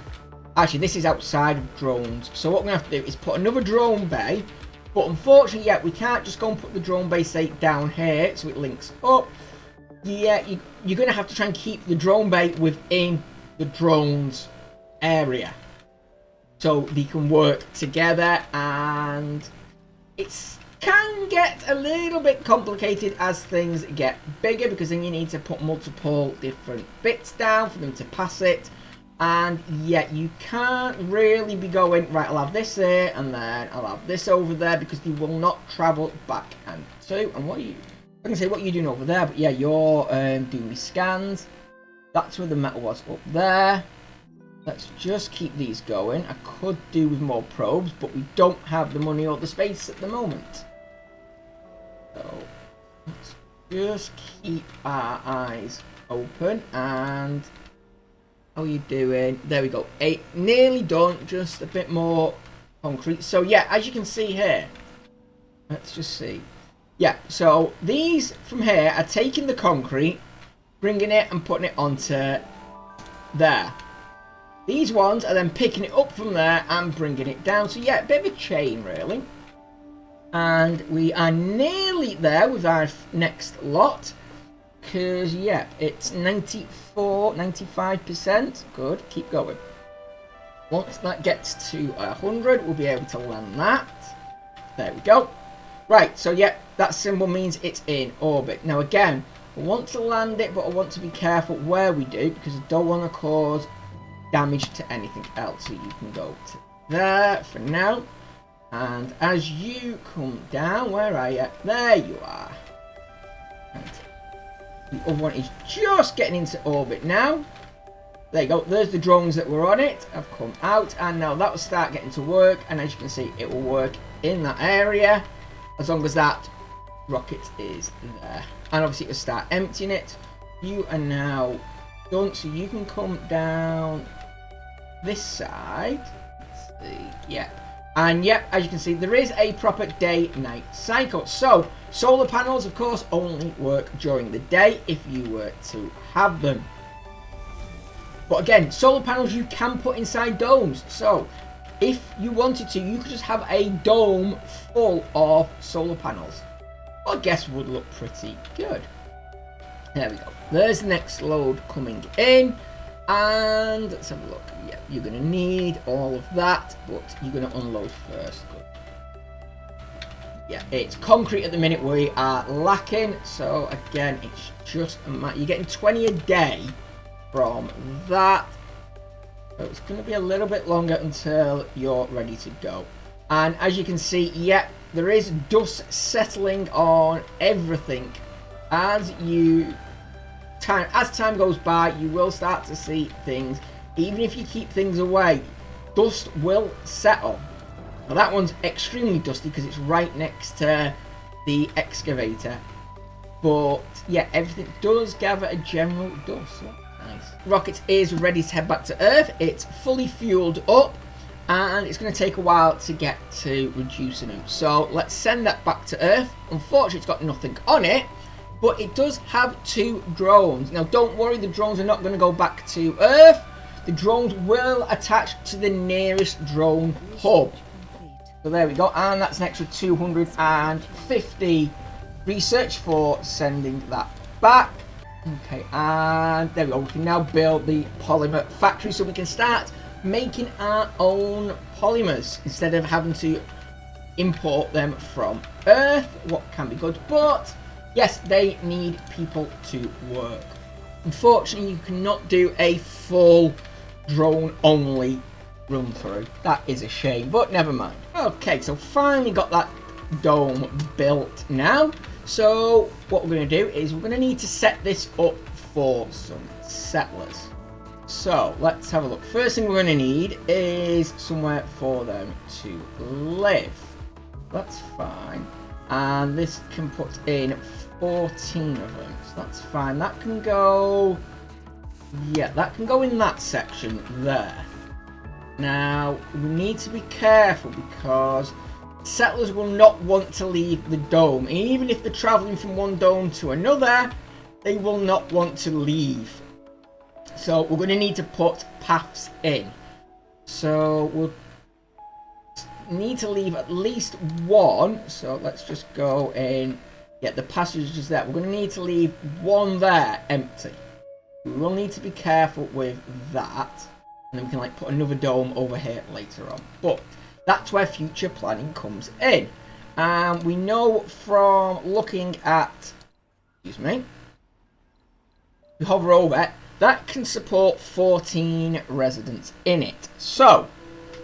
Actually, this is outside of drones. So what we're going to have to do is put another drone bay. But unfortunately, yeah, we can't just go and put the drone bay, say, down here so it links up. Yeah, you're going to have to try and keep the drone bay within the drones area, so they can work together, and it can get a little bit complicated as things get bigger, because then you need to put multiple different bits down for them to pass it. And yeah, you can't really be going, right, I'll have this here and then I'll have this over there, because they will not travel back and two. And what are you, I can say what you're doing over there, but yeah, you're doing the scans. That's where the metal was, up there. Let's just keep these going. I could do with more probes, but we don't have the money or the space at the moment. So let's just keep our eyes open. And how are you doing? There we go. 8, nearly done. Just a bit more concrete. So yeah, as you can see here, let's just see. Yeah, so these from here are taking the concrete, bringing it and putting it onto there. These ones are then picking it up from there and bringing it down. So yeah, a bit of a chain really. And we are nearly there with our next lot. Because yeah, it's 95%. Good, keep going. Once that gets to 100, we'll be able to land that. There we go. Right, so yeah, that symbol means it's in orbit. Now again, I want to land it, but I want to be careful where we do, because I don't want to cause damage to anything else. So you can go to there for now. And as you come down, where are you? There you are. And the other one is just getting into orbit now. There you go. There's the drones that were on it. Have come out, and now that will start getting to work. And as you can see, it will work in that area as long as that rocket is there. And obviously, it'll start emptying it. You are now done, so you can come down this side. Let's see. Yeah. And yep, as you can see, there is a proper day-night cycle. So, solar panels, of course, only work during the day if you were to have them. But again, solar panels you can put inside domes. So, if you wanted to, you could just have a dome full of solar panels. I guess would look pretty good. There we go. There's the next load coming in. And let's have a look. Yeah, you're going to need all of that, but you're going to unload first. Good. Yeah, it's concrete at the minute we are lacking. So again, it's just a matter. You're getting 20 a day from that. So it's going to be a little bit longer until you're ready to go. And as you can see, yeah, there is dust settling on everything. As time goes by, you will start to see things. Even if you keep things away, dust will settle. Now that one's extremely dusty because it's right next to the excavator. But yeah, everything does gather a general dust. So nice. Rocket is ready to head back to Earth. It's fully fueled up, and it's going to take a while to get to reducing them. So let's send that back to Earth. Unfortunately, it's got nothing on it, but it does have 2 drones. Now don't worry, the drones are not going to go back to Earth. The drones will attach to the nearest drone hub. So there we go, and that's an extra 250 research for sending that back. Okay, and there we go. We can now build the polymer factory so we can start making our own polymers instead of having to import them from Earth, what can be good. But yes, they need people to work. Unfortunately, you cannot do a full drone only run through. That is a shame, but never mind. Okay, so finally got that dome built now. So what we're going to do is we're going to need to set this up for some settlers. So let's have a look. First thing we're going to need is somewhere for them to live. That's fine. And this can put in 14 of them. So that's fine. That can go... Yeah, that can go in that section there. Now, we need to be careful because settlers will not want to leave the dome. Even if they're travelling from one dome to another, they will not want to leave. So we're going to need to put paths in. So we'll need to leave at least one. So let's just go in. Get the passages there. We're going to need to leave one there empty. We will need to be careful with that. And then we can like put another dome over here later on. But that's where future planning comes in. And we know from looking at, excuse me, we hover over it, that can support 14 residents in it. So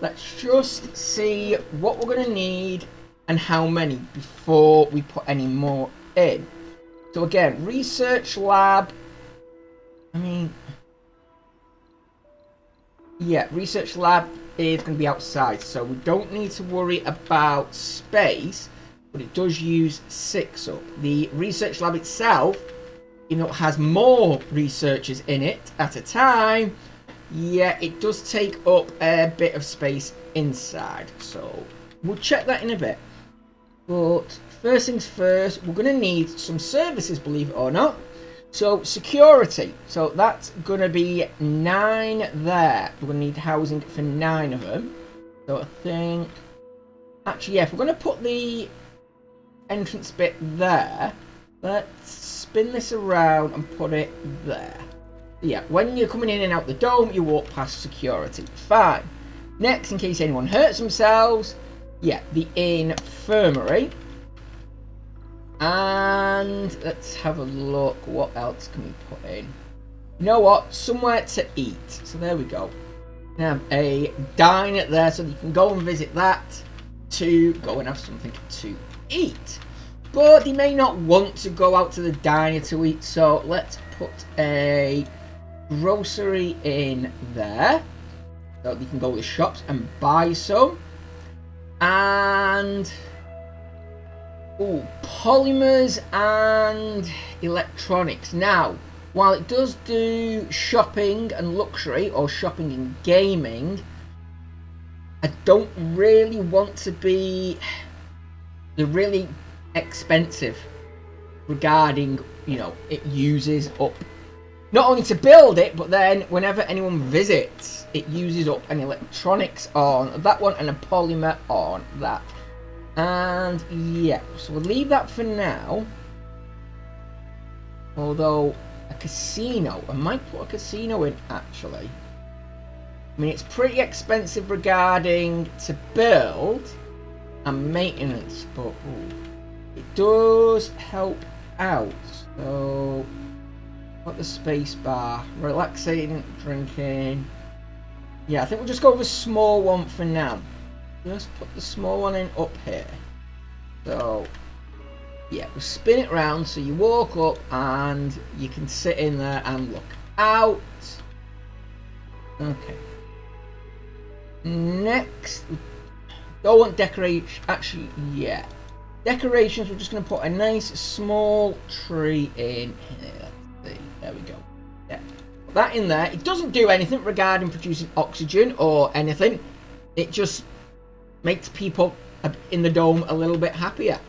let's just see what we're going to need and how many before we put any more in. So again, research lab. I mean, yeah, research lab is going to be outside, so we don't need to worry about space, but it does use 6 up. The research lab itself, even though it has more researchers in it at a time, yeah, it does take up a bit of space inside, so we'll check that in a bit. But first things first, we're going to need some services, believe it or not. So security, so that's going to be 9 there. We're going to need housing for 9 of them. So I think, actually, yeah, if we're going to put the entrance bit there, let's spin this around and put it there. Yeah, when you're coming in and out the dome, you walk past security. Fine. Next, in case anyone hurts themselves, yeah, the infirmary. And let's have a look. What else can we put in? You know what? Somewhere to eat. So there we go. We have a diner there so that you can go and visit that to go and have something to eat. But you may not want to go out to the diner to eat. So let's put a grocery in there so that you can go to the shops and buy some. And ooh, polymers and electronics. Now, while it does do shopping and luxury, or shopping and gaming, I don't really want to be the really expensive regarding, you know, it uses up not only to build it, but then whenever anyone visits, it uses up an electronics on that one and a polymer on that. And yeah, so we'll leave that for now. Although a casino, I might put a casino in actually. I mean, it's pretty expensive regarding to build and maintenance, but ooh, it does help out. So, got the space bar, relaxing, drinking. Yeah, I think we'll just go with a small one for now. Just put the small one in up here. So, yeah, we'll spin it round so you walk up and you can sit in there and look out. Okay. Next, we don't want decoration. Actually, yeah. Decorations, we're just going to put a nice small tree in here. Let's see. There we go. Yeah. Put that in there. It doesn't do anything regarding producing oxygen or anything. It just makes people in the dome a little bit happier.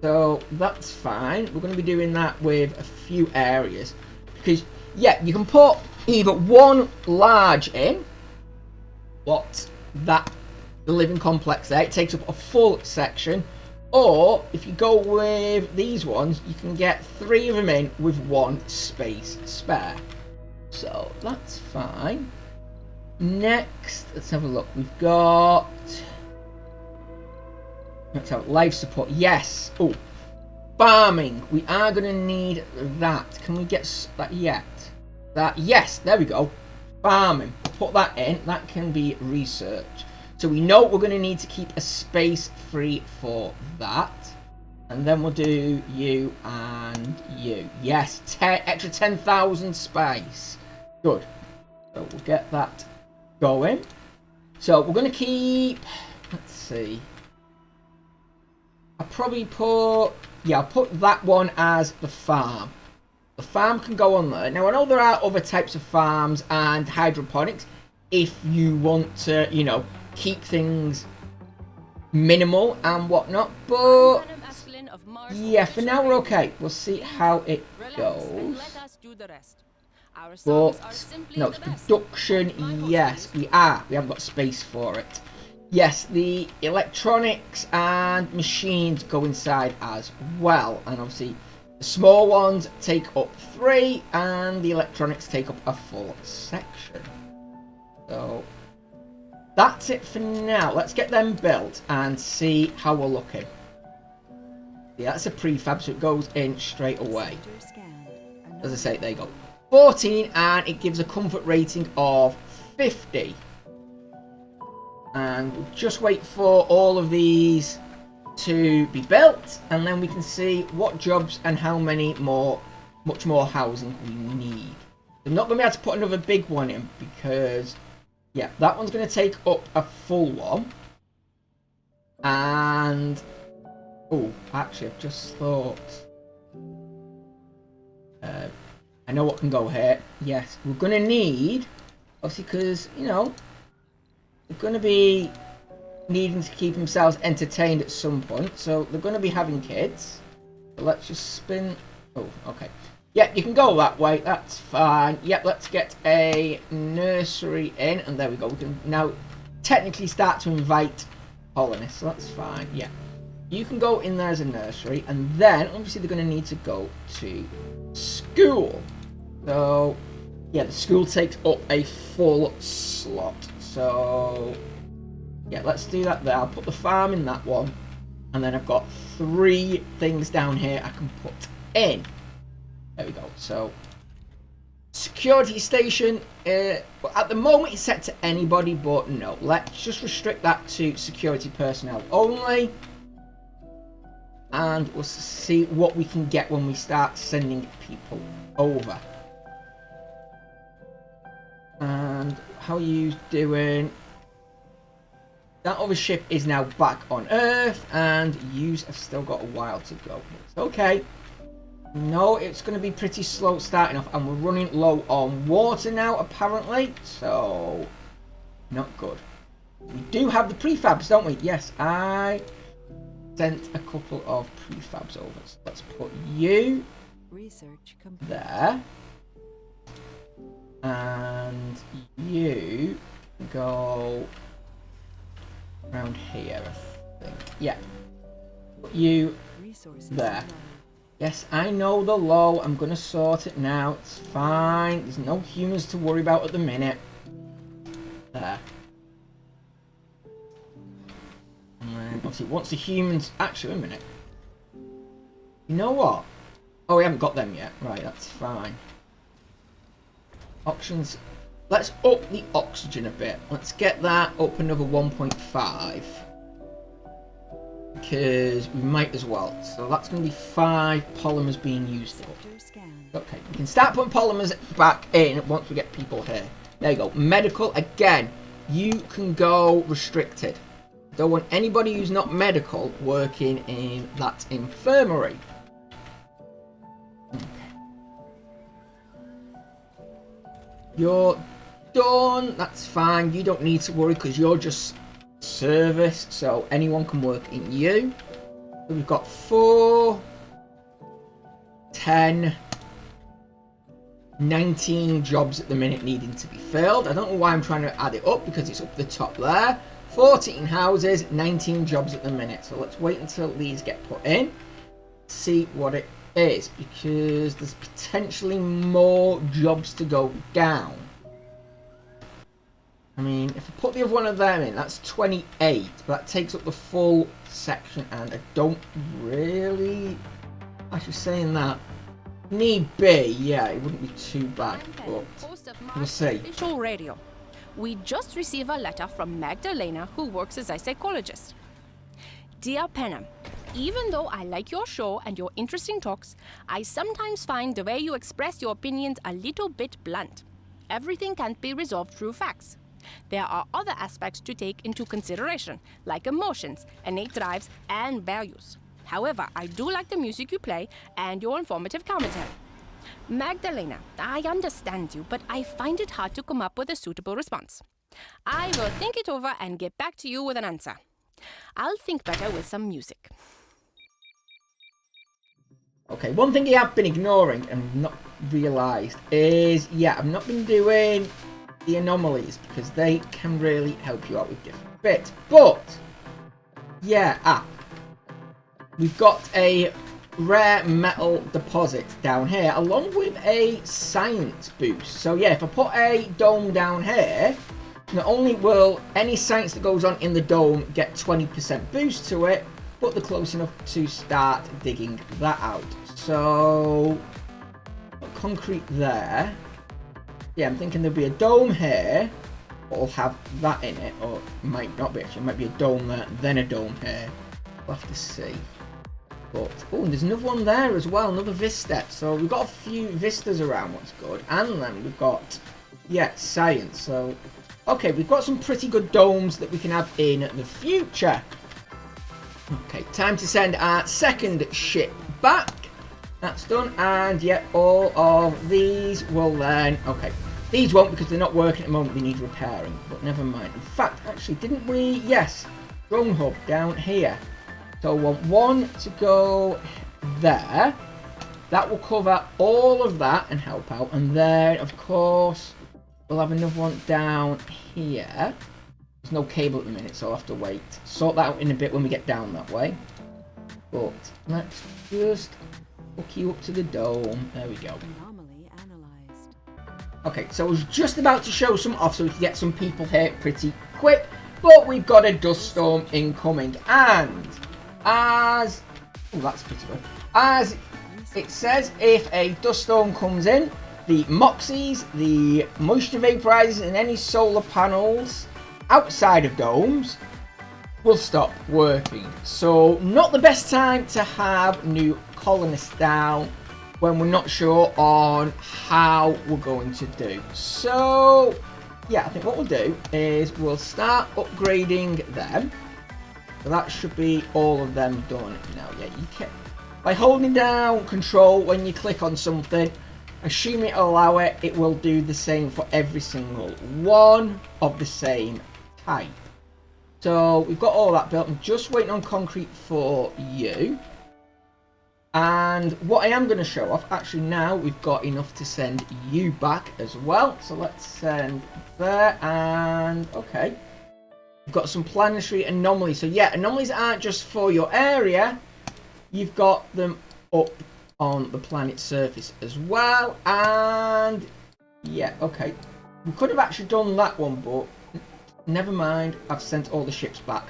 So that's fine. We're going to be doing that with a few areas. Because, yeah, you can put either one large in. What's that? The living complex there. It takes up a full section. Or, if you go with these ones, you can get 3 of them in with 1 space spare. So, that's fine. Next, let's have a look. We've got... Let's have life support. Yes. Oh, farming. We are going to need that. Can we get that yet? That. Yes. There we go. Farming. Put that in. That can be research. So we know we're going to need to keep a space free for that. And then we'll do you and you. Yes. Extra 10,000 space. Good. So we'll get that going. So we're going to keep, let's see. I'll probably put, yeah, I'll put that one as the farm. The farm can go on there. Now I know there are other types of farms and hydroponics if you want to, you know, keep things minimal and whatnot, but yeah, for now we're okay. We'll see how it goes. But no, it's production. Yes, we are. We haven't got space for it. Yes, the electronics and machines go inside as well, and obviously the small ones take up 3, and the electronics take up a full section. So that's it for now. Let's get them built and see how we're looking. Yeah, that's a prefab, so it goes in straight away. As I say, there you go. 14, and it gives a comfort rating of 50. And we'll just wait for all of these to be built, and then we can see what jobs and how many more, much more housing we need. I'm not going to be able to put another big one in because, yeah, that one's going to take up a full one. And, oh, actually, I've just thought, I know what can go here. Yes, we're going to need, obviously, because, you know, they're going to be needing to keep themselves entertained at some point, so they're going to be having kids. So let's just spin. Oh, okay. Yep, you can go that way. That's fine. Yep, let's get a nursery in, and there we go. We can now technically start to invite colonists, so that's fine. Yeah, you can go in there as a nursery, and then obviously they're going to need to go to school. So yeah, the school takes up a full slot. So yeah, let's do that there. I'll put the farm in that one, and then I've got 3 things down here I can put in. There we go. So security station, at the moment it's set to anybody, but no, let's just restrict that to security personnel only, and we'll see what we can get when we start sending people over. And how are you doing? That other ship is now back on Earth, and yous have still got a while to go. It's okay. No, it's going to be pretty slow starting off, and we're running low on water now, apparently. So, not good. We do have the prefabs, don't we? Yes, I sent a couple of prefabs over. So let's put you there. And you go around here, I think. Yeah. Put you there. Yes, I know the low. I'm going to sort it now. It's fine. There's no humans to worry about at the minute. There. And then, obviously, once the humans... Actually, wait a minute. You know what? Oh, we haven't got them yet. Right, that's fine. Options. Let's up the oxygen a bit. Let's get that up another 1.5. Because we might as well. So that's going to be 5 polymers being used up. Okay, we can start putting polymers back in once we get people here. There you go. Medical, again, you can go restricted. Don't want anybody who's not medical working in that infirmary. Okay. You're done. That's fine. You don't need to worry because you're just service, so anyone can work in you. So we've got 4, 10, 19 jobs at the minute needing to be filled. I don't know why I'm trying to add it up because it's up the top there. 14 houses, 19 jobs at the minute. So let's wait until these get put in, see what it is, because there's potentially more jobs to go down. I mean, if I put the other one of them in, that's 28, but that takes up the full section, and I don't really... Actually, saying that, need be, yeah, it wouldn't be too bad, but we'll see. Official radio. We just received a letter from Magdalena, who works as a psychologist. Dear Penham, even though I like your show and your interesting talks, I sometimes find the way you express your opinions a little bit blunt. everything can't be resolved through facts. There are other aspects to take into consideration, like emotions, innate drives, and values. However, I do like the music you play and your informative commentary. Magdalena, I understand you, but I find it hard to come up with a suitable response. I will think it over and get back to you with an answer. I'll think better with some music. Okay, one thing you have been ignoring and not realised is, yeah, I've not been doing the anomalies because they can really help you out with different bits. But, yeah, we've got a rare metal deposit down here along with a science boost. So, yeah, if I put a dome down here, not only will any science that goes on in the dome get 20% boost to it, but they're close enough to start digging that out. So, concrete there. Yeah, I'm thinking there'll be a dome here, but will have that in it, or it might not be actually. It might be a dome there, then a dome here. We'll have to see. But, oh, and there's another one there as well, another vista. So we've got a few vistas around, what's good. And then we've got, yeah, science. So, okay, we've got some pretty good domes that we can have in the future. Okay, time to send our second ship back. That's done, and yeah, all of these will then... Okay, these won't because they're not working at the moment, they need repairing, but never mind. In fact, actually, didn't we... Yes, drone hub down here. So I want one to go there. That will cover all of that and help out. And then, of course, we'll have another one down here. There's no cable at the minute, so I'll have to wait. Sort that out in a bit when we get down that way. But let's just hook you up to the dome. There we go. Anomaly analyzed. Okay, so I was just about to show some off so we can get some people here pretty quick. But we've got a dust storm incoming. And as... Oh, that's pretty good. As it says, if a dust storm comes in, the Moxies, the moisture vaporizers, and any solar panels outside of domes will stop working. So not the best time to have new colonists down when we're not sure on how we're going to do. So yeah, I think what we'll do is we'll start upgrading them. So that should be all of them done now. Yeah, you can, by holding down control when you click on something, assuming it'll allow it, it will do the same for every single one of the same type. So we've got all that built. I'm just waiting on concrete for you. And what I am going to show off, actually now we've got enough to send you back as well. So let's send there, and okay. We've got some planetary anomalies. So yeah, anomalies aren't just for your area. You've got them up on the planet's surface as well. And yeah, okay. We could have actually done that one, but never mind. I've sent all the ships back.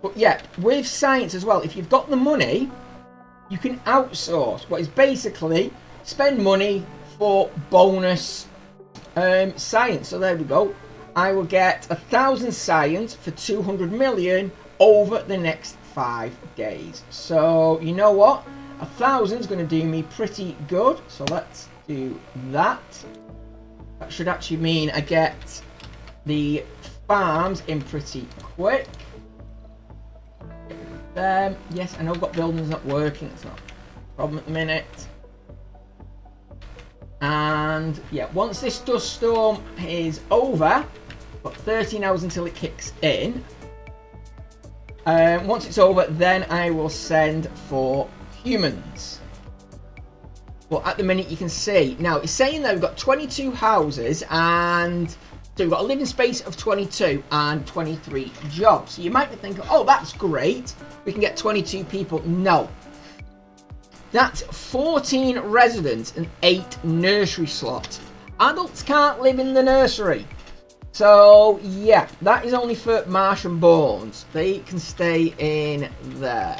But yeah, with science as well, if you've got the money, you can outsource. What is basically spend money for bonus science. So there we go. I will get 1,000 science for 200 million over the next 5 days. So you know what? 1,000 is going to do me pretty good. So let's do that. That should actually mean I get the farms in pretty quick. Yes, I know I've got buildings not working. It's not a problem at the minute. And yeah, once this dust storm is over, got 13 hours until it kicks in. Once it's over, then I will send for humans. But at the minute you can see, now it's saying that we've got 22 houses, and so we've got a living space of 22 and 23 jobs. So you might be thinking, oh, that's great, we can get 22 people. No. That's 14 residents and 8 nursery slots. Adults can't live in the nursery. So yeah, that is only for Martian borns. They can stay in there.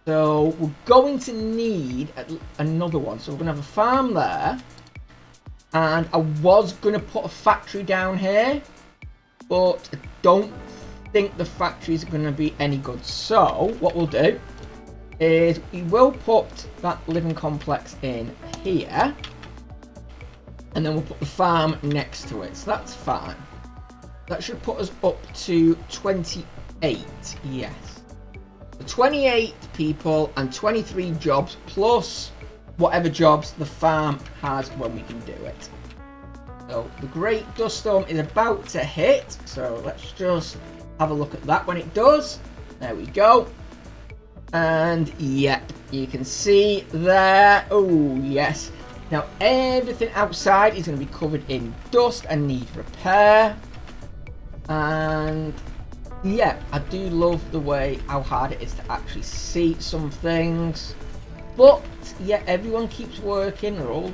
So we're going to need another one. So we're going to have a farm there. And I was going to put a factory down here, but I don't think the factories are going to be any good. So what we'll do is we will put that living complex in here. And then we'll put the farm next to it. So that's fine. That should put us up to 28. Yes. So 28 people and 23 jobs plus whatever jobs the farm has when we can do it. So the great dust storm is about to hit. So let's just have a look at that when it does. There we go. And yep, you can see there. Oh, yes. Now everything outside is going to be covered in dust and need repair. And yeah, I do love the way how hard it is to actually see some things. But yeah, everyone keeps working. They're all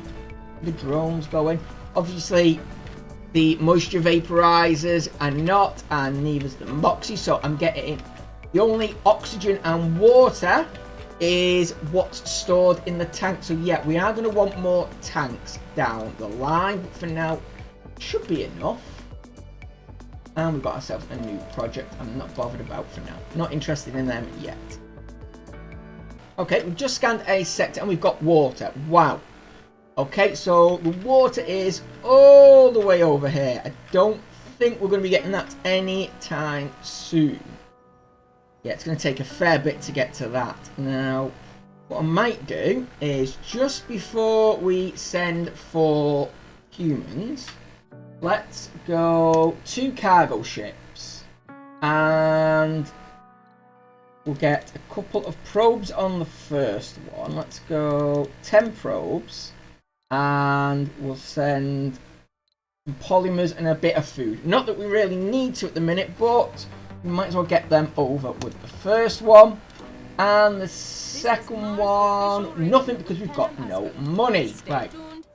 the drones going. Obviously, the moisture vaporizers are not, and neither's the moxie. So I'm getting the only oxygen and water is what's stored in the tank. So yeah, we are going to want more tanks down the line, but for now it should be enough. And we've got ourselves a new project I'm not bothered about for now. Not interested in them yet. Okay, we've just scanned a sector and we've got water. Wow. Okay, so the water is all the way over here. I don't think we're going to be getting that anytime soon. Yeah, it's going to take a fair bit to get to that. Now, what I might do is just before we send for humans, let's go 2 cargo ships and we'll get a couple of probes on the first one. Let's go 10 probes and we'll send some polymers and a bit of food. Not that we really need to at the minute, but we might as well get them over with the first one. And the second one, nothing because we've got no money. Right,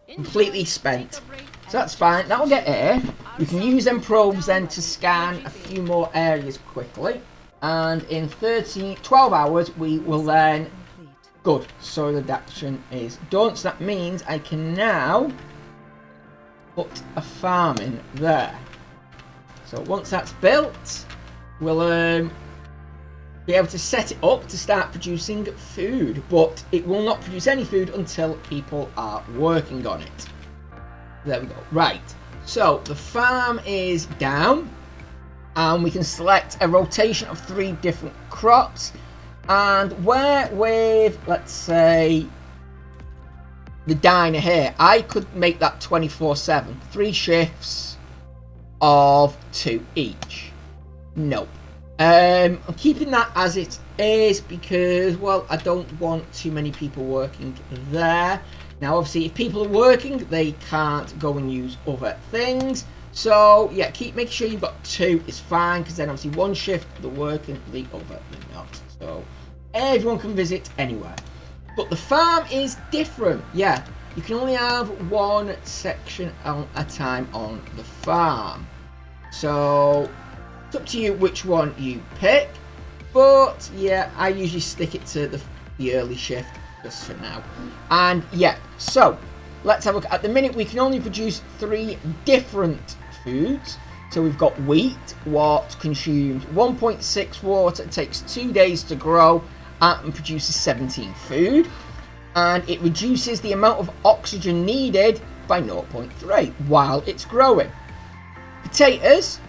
completely spent. So that's fine, that'll get here. We can use them probes then to scan a few more areas quickly. And in 12 hours we will then... Good, soil adaptation is done. So that means I can now put a farm in there. So once that's built, we'll be able to set it up to start producing food. But it will not produce any food until people are working on it. There we go. Right, so the farm is down and we can select a rotation of 3 different crops. And where with, let's say, the diner here, I could make that 24/7. 3 shifts of 2 each. Nope. I'm keeping that as it is because, well, I don't want too many people working there. Now, obviously, if people are working, they can't go and use other things. So, yeah, keep making sure you've got 2 is fine because then, obviously, 1 shift, the working, the other, the not. So, everyone can visit anywhere. But the farm is different. Yeah, you can only have 1 section at a time on the farm. So, it's up to you which one you pick. But, yeah, I usually stick it to the early shift just for now. And, yeah, so, let's have a look. At the minute, we can only produce 3 different foods. So we've got wheat, what consumes 1.6 water, takes 2 days to grow, and produces 17 food. And it reduces the amount of oxygen needed by 0.3 while it's growing. Potatoes,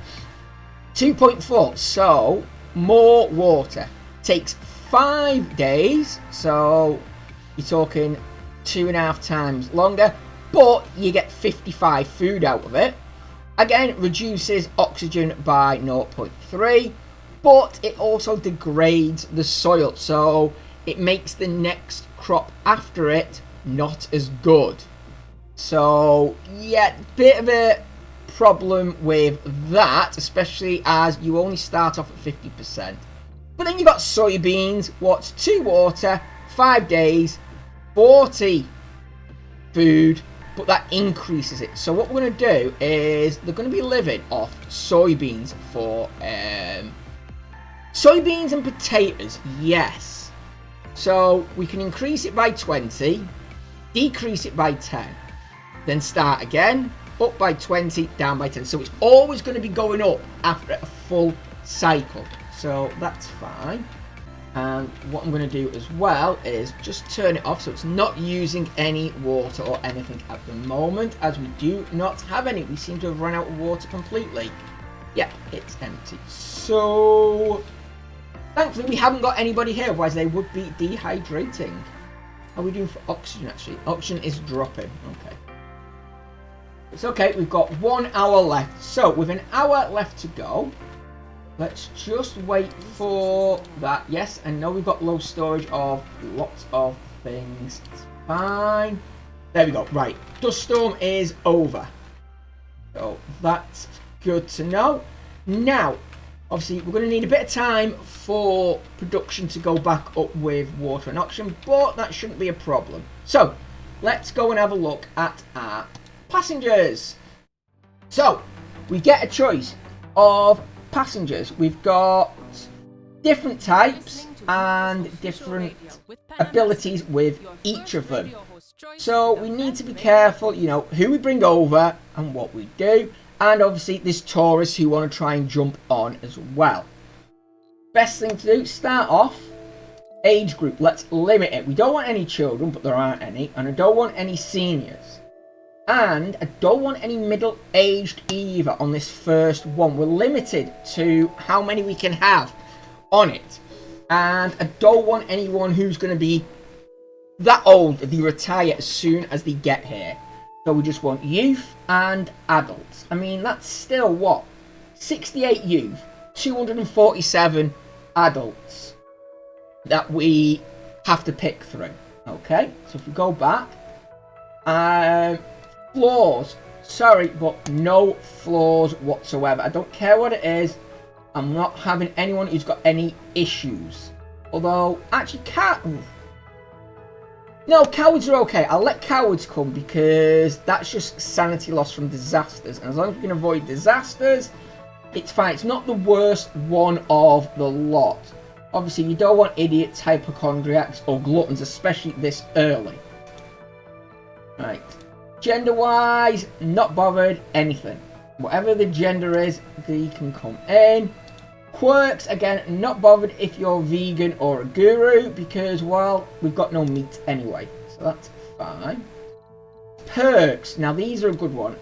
2.4, so more water. Takes 5 days, so you're talking 2.5 times longer, but you get 55 food out of it. Again, it reduces oxygen by 0.3, but it also degrades the soil, so it makes the next crop after it not as good. So, yeah, bit of a problem with that, especially as you only start off at 50%. But then you've got soybeans, what's 2 water, 5 days, 40 food, but that increases it. So what we're going to do is they're going to be living off soybeans for soybeans and potatoes, yes. So we can increase it by 20, decrease it by 10, then start again, up by 20, down by 10. So it's always going to be going up after a full cycle. So that's fine. And what I'm going to do as well is just turn it off so it's not using any water or anything at the moment, as we do not have any. We seem to have run out of water completely. Yeah, it's empty. So, thankfully we haven't got anybody here, otherwise they would be dehydrating. How are we doing for oxygen actually? Oxygen is dropping. Okay. It's okay, we've got 1 hour left. So, with an hour left to go, let's just wait for that. Yes, I know we've got low storage of lots of things. It's fine. There we go. Right. Dust storm is over. So that's good to know. Now, obviously, we're going to need a bit of time for production to go back up with water and oxygen, but that shouldn't be a problem. So, let's go and have a look at our passengers. So, we get a choice of passengers. We've got different types and different abilities with each of them. So we need to be careful, you know, who we bring over and what we do. And obviously there's tourists who want to try and jump on as well. Best thing to do, start off, age group. Let's limit it. We don't want any children, but there aren't any. And I don't want any seniors. And I don't want any middle-aged either on this first one. We're limited to how many we can have on it. And I don't want anyone who's going to be that old that they retire as soon as they get here. So we just want youth and adults. I mean, that's still what? 68 youth, 247 adults that we have to pick through. Okay, so if we go back, flaws, sorry, but no flaws whatsoever. I don't care what it is. I'm not having anyone who's got any issues. Although, actually, no, cowards are okay. I'll let cowards come because that's just sanity loss from disasters. And as long as we can avoid disasters, it's fine. It's not the worst one of the lot. Obviously, you don't want idiots, hypochondriacs, or gluttons, especially this early. Right. Gender-wise, not bothered, anything. Whatever the gender is, they can come in. Quirks, again, not bothered if you're vegan or a guru, because, well, we've got no meat anyway. So that's fine. Perks, now these are a good one.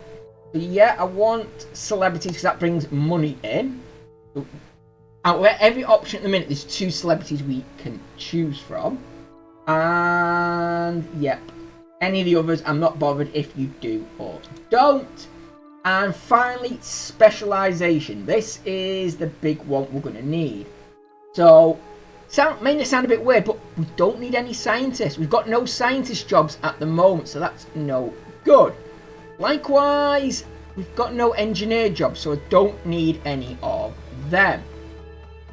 So yeah, I want celebrities because that brings money in. Out of every option at the minute, there's 2 celebrities we can choose from. And, yep. Any of the others, I'm not bothered if you do or don't. And finally, specialization. This is the big one we're going to need. So, may sound a bit weird, but we don't need any scientists. We've got no scientist jobs at the moment, so that's no good. Likewise, we've got no engineer jobs, so I don't need any of them.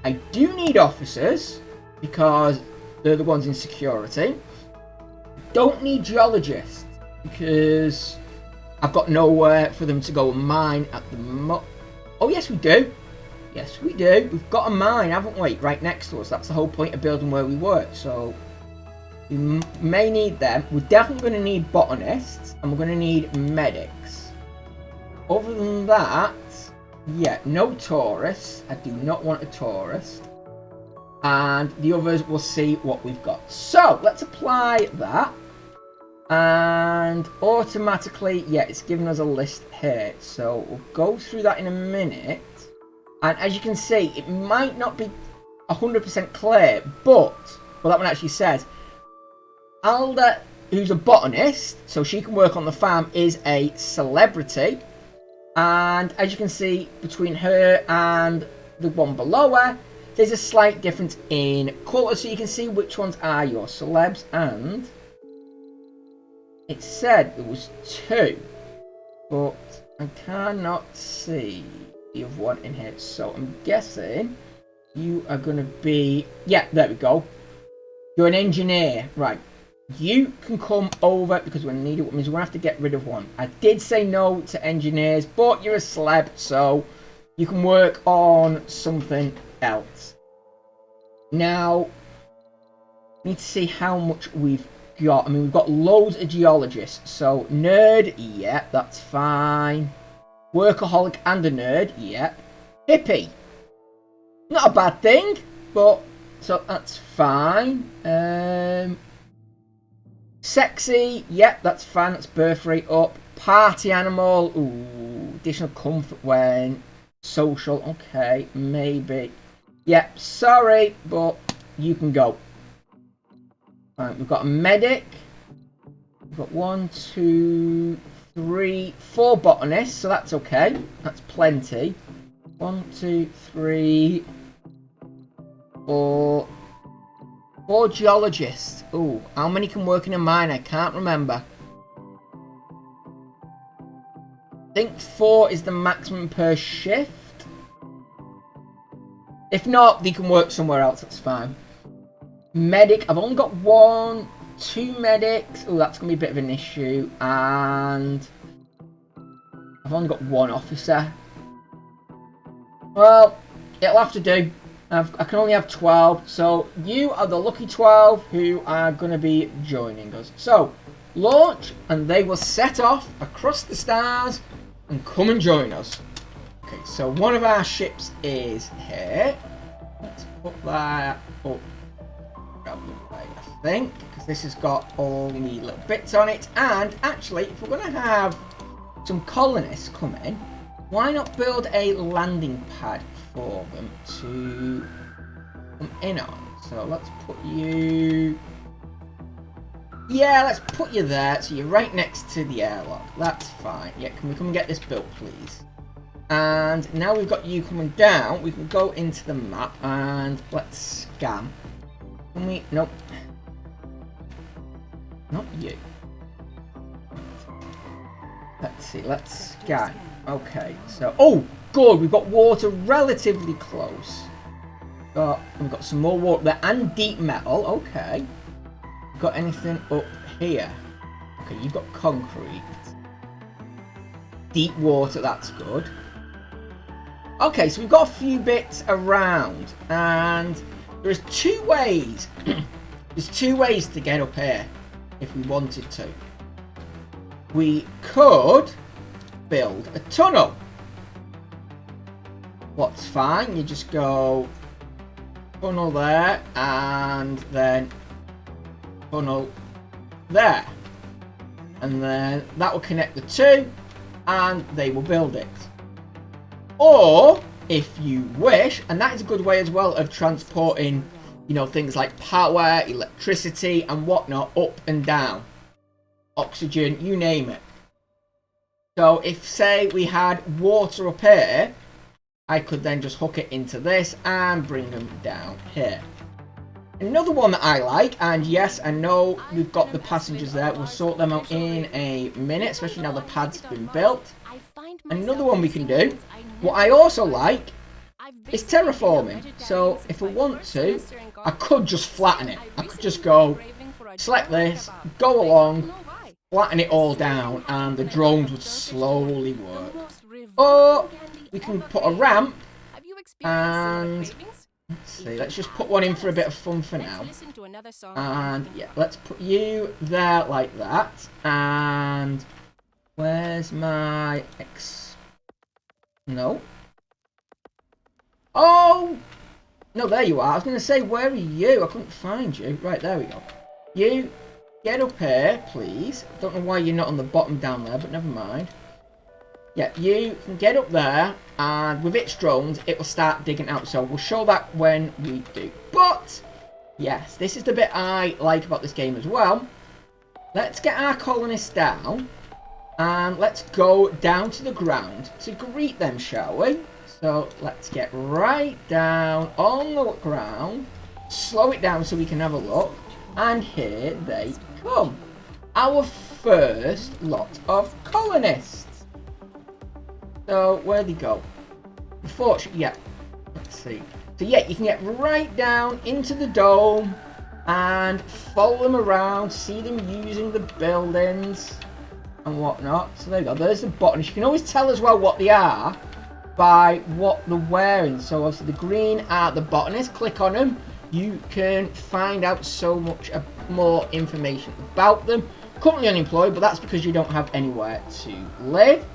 I do need officers, because they're the ones in security. Don't need geologists because I've got nowhere for them to go and mine at the moment. Oh, yes, we do. Yes, we do. We've got a mine, haven't we? Right next to us. That's the whole point of building where we work. So we may need them. We're definitely going to need botanists and we're going to need medics. Other than that, yeah, no tourists. I do not want a tourist. And the others, we'll see what we've got. So let's apply that. And automatically, yeah, it's giving us a list here. So we'll go through that in a minute. And as you can see, it might not be 100% clear, but, well, that one actually says, Alda, who's a botanist, so she can work on the farm, is a celebrity. And as you can see, between her and the one below her, there's a slight difference in colour, so you can see which ones are your celebs. And it said there was 2, but I cannot see the other one in here. So I'm guessing you are going to be, yeah, there we go. You're an engineer, right? You can come over because we're going to need it. Which means we're going to have to get rid of one. I did say no to engineers, but you're a celeb, so you can work on something else. Now, we need to see how much we've got. I mean, we've got loads of geologists. So, nerd, yeah, that's fine. Workaholic and a nerd, yeah. Hippie, not a bad thing, but So that's fine. Sexy, yep, that's fine. That's birth rate up. Party animal, ooh, additional comfort when social, okay, maybe. Yep, sorry, but you can go. Right, we've got a medic. We've got 1, 2, 3, 4 botanists, so that's okay. That's plenty. 1, 2, 3, 4. 4 geologists. Ooh, how many can work in a mine? I can't remember. I think 4 is the maximum per shift. If not, they can work somewhere else. That's fine. Medic. I've only got 1, 2 medics. Oh, that's going to be a bit of an issue. And I've only got 1 officer. Well, it'll have to do. I can only have 12. So you are the lucky 12 who are going to be joining us. So launch and they will set off across the stars and come and join us. Okay, so one of our ships is here. Let's put that up out the way, I think, because this has got all the little bits on it. And actually, if we're going to have some colonists come in, why not build a landing pad for them to come in on? So let's put you... Yeah, let's put you there, so you're right next to the airlock. That's fine. Yeah, can we come and get this built, please? And now we've got you coming down, we can go into the map and let's scan. Can we? Nope. Not you. Let's see, let's scan. Okay, so... Oh, good, we've got water relatively close. We've got some more water there and deep metal, okay. Got anything up here? Okay, you've got concrete. Deep water, that's good. Okay, so we've got a few bits around, and there's 2 ways. There's 2 ways to get up here, if we wanted to. We could build a tunnel. What's fine, you just go tunnel there, and then tunnel there, and then that will connect the 2 and they will build it. Or if you wish, and that is a good way as well of transporting, you know, things like power, electricity and whatnot up and down, oxygen, you name it. So if say we had water up here, I could then just hook it into this and bring them down here. Another one that I like, and yes, I know we've got the passengers there, we'll sort them out in a minute, especially now the pad's been built. Another one we can do, what I also like, is terraforming. So if I want to, I could just flatten it. I could just go, select this, go along, flatten it all down, and the drones would slowly work. Or we can put a ramp, and... Let's see, let's just put one in for a bit of fun for now. And yeah, let's put you there like that. And where's my No. Oh! No, there you are. I was going to say, where are you? I couldn't find you. Right, there we go. You, get up here, please. Don't know why you're not on the bottom down there, but never mind. Yeah, you can get up there, and with its drones, it will start digging out. So we'll show that when we do. But, yes, this is the bit I like about this game as well. Let's get our colonists down, and let's go down to the ground to greet them, shall we? So let's get right down on the ground, slow it down so we can have a look, and here they come. Our first lot of colonists. So, where'd they go? Unfortunately, yeah. Let's see. So, yeah, you can get right down into the dome and follow them around, see them using the buildings and whatnot. So, there you go. There's the botanists. You can always tell as well what they are by what they're wearing. So, obviously, the green are the botanists. Click on them. You can find out so much more information about them. Currently unemployed, but that's because you don't have anywhere to live.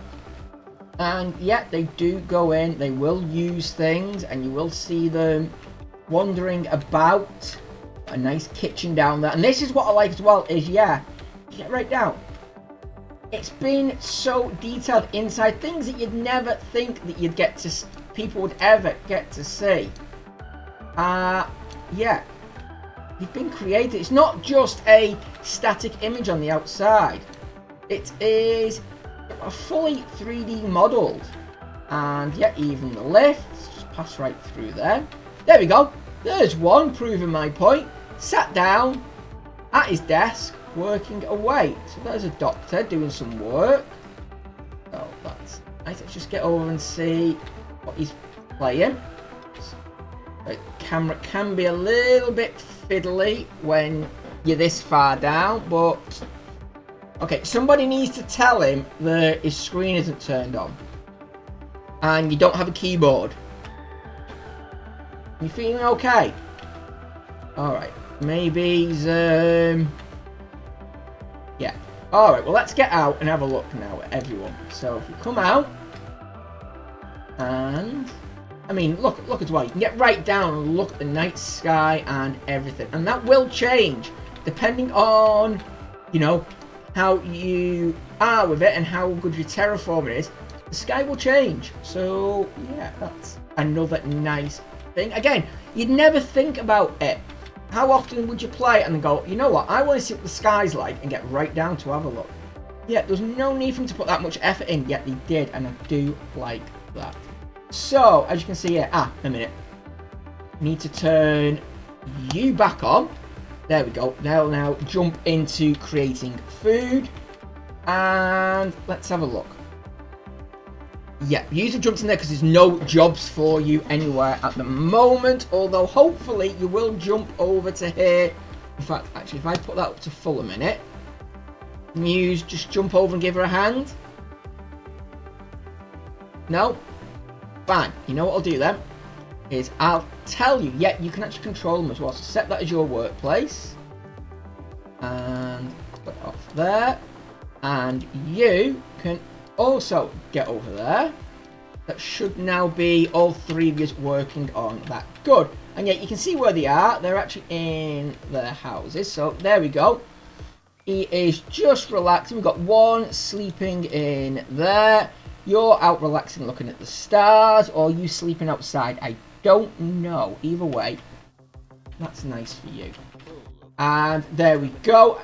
And yeah, they do go in, they will use things, and you will see them wandering about. A nice kitchen down there. And this is what I like as well, is yeah, get right down. It's been so detailed inside, things that you'd never think that you'd get to, people would ever get to see. Yeah, you've been created. It's not just a static image on the outside. It is a fully 3D modelled. And yeah, even the lifts, just pass right through there. There we go. There's one, proving my point. Sat down at his desk, working away. So there's a doctor doing some work. Oh, that's nice. Let's just get over and see what he's playing. The camera can be a little bit fiddly when you're this far down, but okay, somebody needs to tell him that his screen isn't turned on and you don't have a keyboard. You feeling okay? Alright, maybe he's yeah. Alright, well let's get out and have a look now at everyone. So if we come out, and I mean look as well, you can get right down and look at the night sky and everything. And that will change depending on, you know, how you are with it and how good your terraforming is. The sky will change. So yeah, that's another nice thing. Again, you'd never think about it. How often would you play it and go, you know what, I want to see what the sky's like, and get right down to have a look. Yeah, there's no need for him to put that much effort in, yet he did, and I do like that. So, as you can see here, a minute. Need to turn you back on. There we go. Now jump into creating food, and let's have a look. Yeah, usually jumps in there because there's no jobs for you anywhere at the moment. Although hopefully you will jump over to here. In fact, actually, if I put that up to full a minute, Muse, just jump over and give her a hand. No? Fine. You know what I'll do then? Is I'll tell you. Yeah, you can actually control them as well. So set that as your workplace. And put it off there. And you can also get over there. That should now be all three of us working on that. Good. And yet you can see where they are. They're actually in their houses. So there we go. He is just relaxing. We've got one sleeping in there. You're out relaxing looking at the stars. Or you sleeping outside. I don't know. Either way, that's nice for you. And there we go.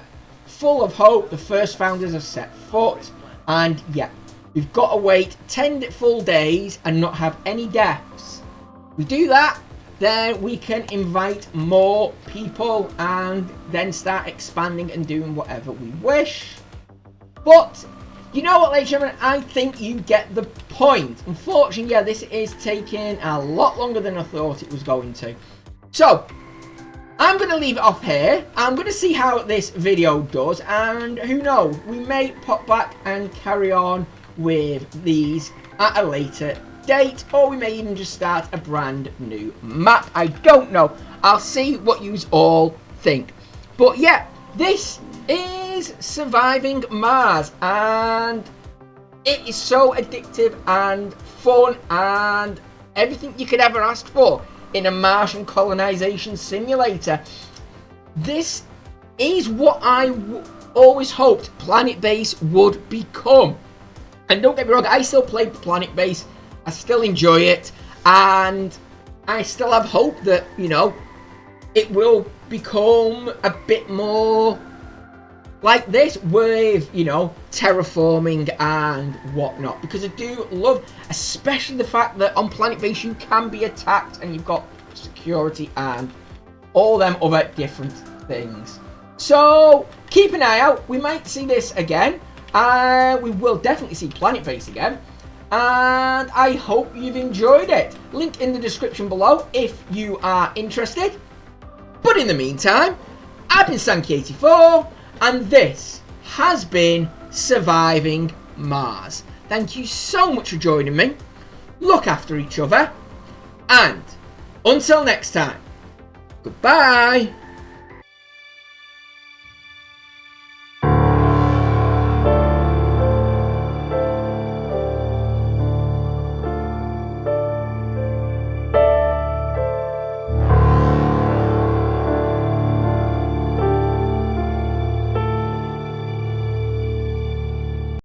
Full of hope. The first founders have set foot. And yeah, we've got to wait 10 full days and not have any deaths. We do that, then we can invite more people and then start expanding and doing whatever we wish. But you know what, ladies and gentlemen, I think you get the point. Unfortunately, yeah, this is taking a lot longer than I thought it was going to. So I'm going to leave it off here. I'm going to see how this video does, and who knows, we may pop back and carry on with these at a later date, or we may even just start a brand new map. I don't know. I'll see what you all think. But yeah, this is Surviving Mars, and it is so addictive and fun and everything you could ever ask for in a Martian colonization simulator. This is what I always hoped Planet Base would become. And don't get me wrong, I still play Planet Base, I still enjoy it, and I still have hope that, you know, it will become a bit more like this with, you know, terraforming and whatnot, because I do love, especially the fact that on Planet Base you can be attacked and you've got security and all them other different things. So keep an eye out. We might see this again. We will definitely see Planet Base again, and I hope you've enjoyed it. Link in the description below if you are interested. But in the meantime, I've been Sankey84, and this has been Surviving Mars. Thank you so much for joining me. Look after each other, and until next time, goodbye.